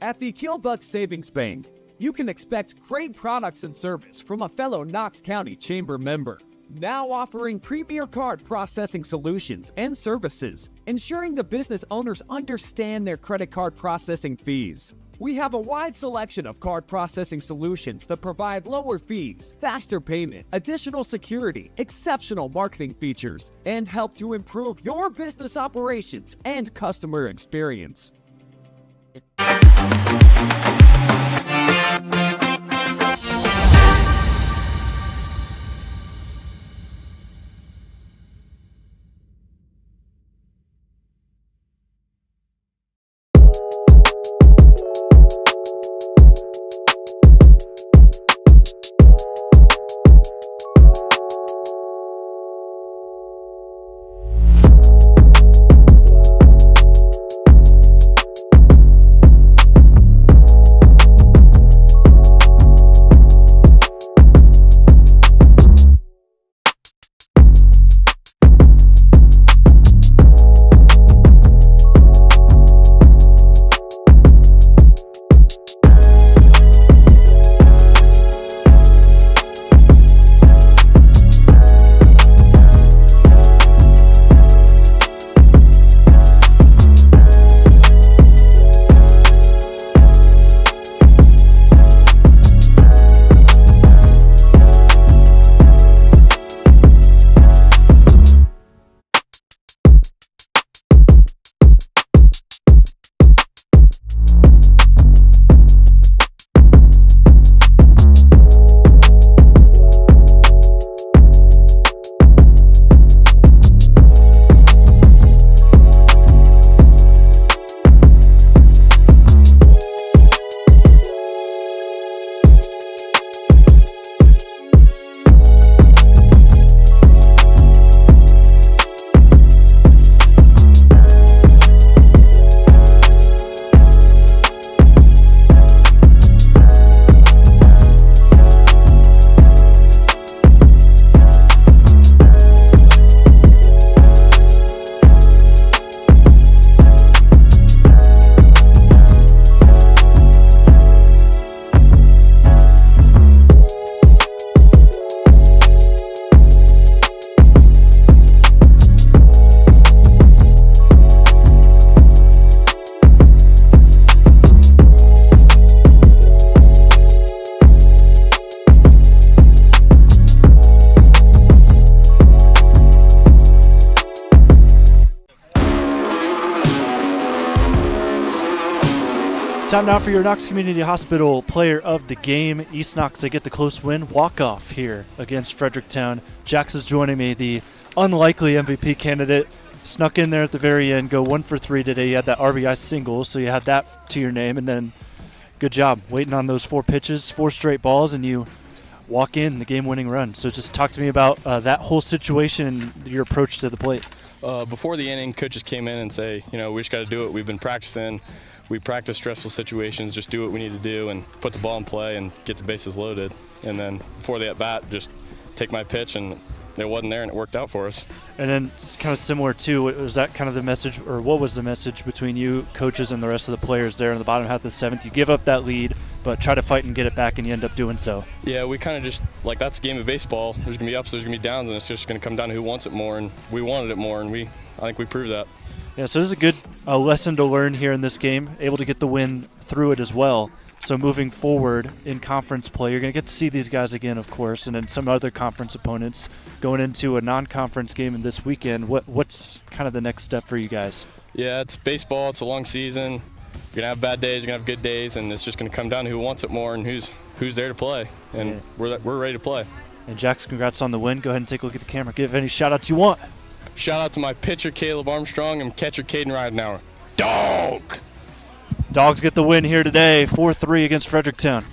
At the Killbuck Savings Bank, you can expect great products and service from a fellow Knox County Chamber member. Now offering premier card processing solutions and services, ensuring the business owners understand their credit card processing fees. We have a wide selection of card processing solutions that provide lower fees, faster payment, additional security, exceptional marketing features, and help to improve your business operations and customer experience. Time now for your Knox Community Hospital player of the game. East Knox, they get the close win, walk-off here against Fredericktown. Jax is joining me, the unlikely MVP candidate. Snuck in there at the very end, go 1 for 3 today. You had that RBI single, so you had that to your name. And then good job waiting on those 4 pitches, 4 straight balls, and you walk in the game-winning run. So just talk to me about that whole situation and your approach to the plate. Before the inning, coaches came in and say, we just got to do it. We've been practicing. We practice stressful situations, just do what we need to do and put the ball in play and get the bases loaded. And then before the at-bat, just take my pitch, and it wasn't there, and it worked out for us. And then it's kind of similar, too. Was that kind of the message, or what was the message between you, coaches, and the rest of the players there in the bottom half of the 7th? You give up that lead, but try to fight and get it back, and you end up doing so. Yeah, we kind of just, like, that's a game of baseball. There's going to be ups, there's going to be downs, and it's just going to come down to who wants it more, and we wanted it more, and I think we proved that. Yeah, so this is a good lesson to learn here in this game, able to get the win through it as well. So moving forward in conference play, you're going to get to see these guys again, of course, and then some other conference opponents going into a non-conference game in this weekend. What's kind of the next step for you guys? Yeah, it's baseball. It's a long season. You're going to have bad days, you're going to have good days, and it's just going to come down to who wants it more and who's there to play. And we're ready to play. And Jax, congrats on the win. Go ahead and take a look at the camera. Give any shout-outs you want. Shout out to my pitcher, Caleb Armstrong, and catcher, Caden Ridenauer. Dog! Dogs get the win here today, 4-3 against Fredericktown.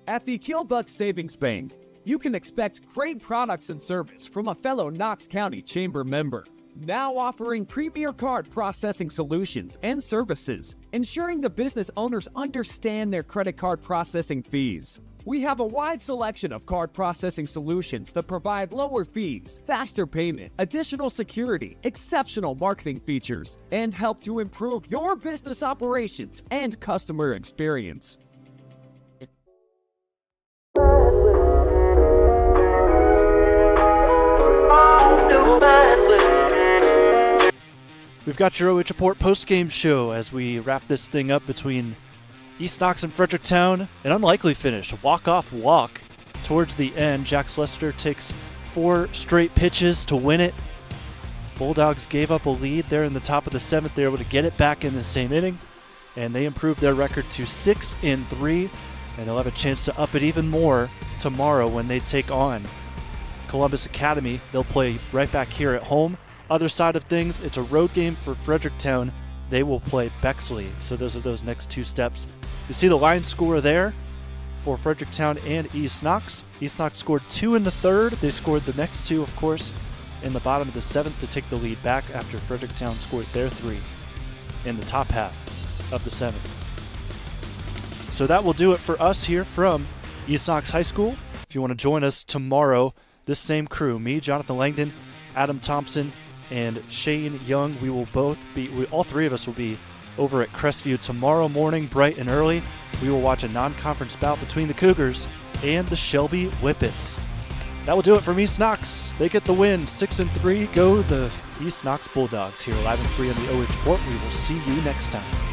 At the Killbuck Savings Bank, you can expect great products and service from a fellow Knox County Chamber member. Now offering premier card processing solutions and services, ensuring the business owners understand their credit card processing fees. We have a wide selection of card processing solutions that provide lower fees, faster payment, additional security, exceptional marketing features, and help to improve your business operations and customer experience. We've got your OH.Report post-game show as we wrap this thing up between East Knox and Fredericktown. An unlikely finish, walk-off walk towards the end. Jax Lester takes 4 straight pitches to win it. Bulldogs gave up a lead there in the top of the 7th. They were able to get it back in the same inning, and they improved their record to 6-3, and they'll have a chance to up it even more tomorrow when they take on Columbus Academy. They'll play right back here at home. Other side of things, it's a road game for Fredericktown. They will play Bexley. So those are those next 2 steps. You see the line score there for Fredericktown and East Knox. East Knox scored 2 in the 3rd. They scored the next 2, of course, in the bottom of the 7th to take the lead back after Fredericktown scored their 3 in the top half of the 7th. So that will do it for us here from East Knox High School. If you want to join us tomorrow, this same crew, me, Jonathon Langdon, Adam Thompson, and Shane Young, we will both be, all 3 of us will be over at Crestview tomorrow morning, bright and early. We will watch a non-conference bout between the Cougars and the Shelby Whippets. That will do it from East Knox. They get the win, 6-3. Go the East Knox Bulldogs here live and free on the OH.Report. We will see you next time.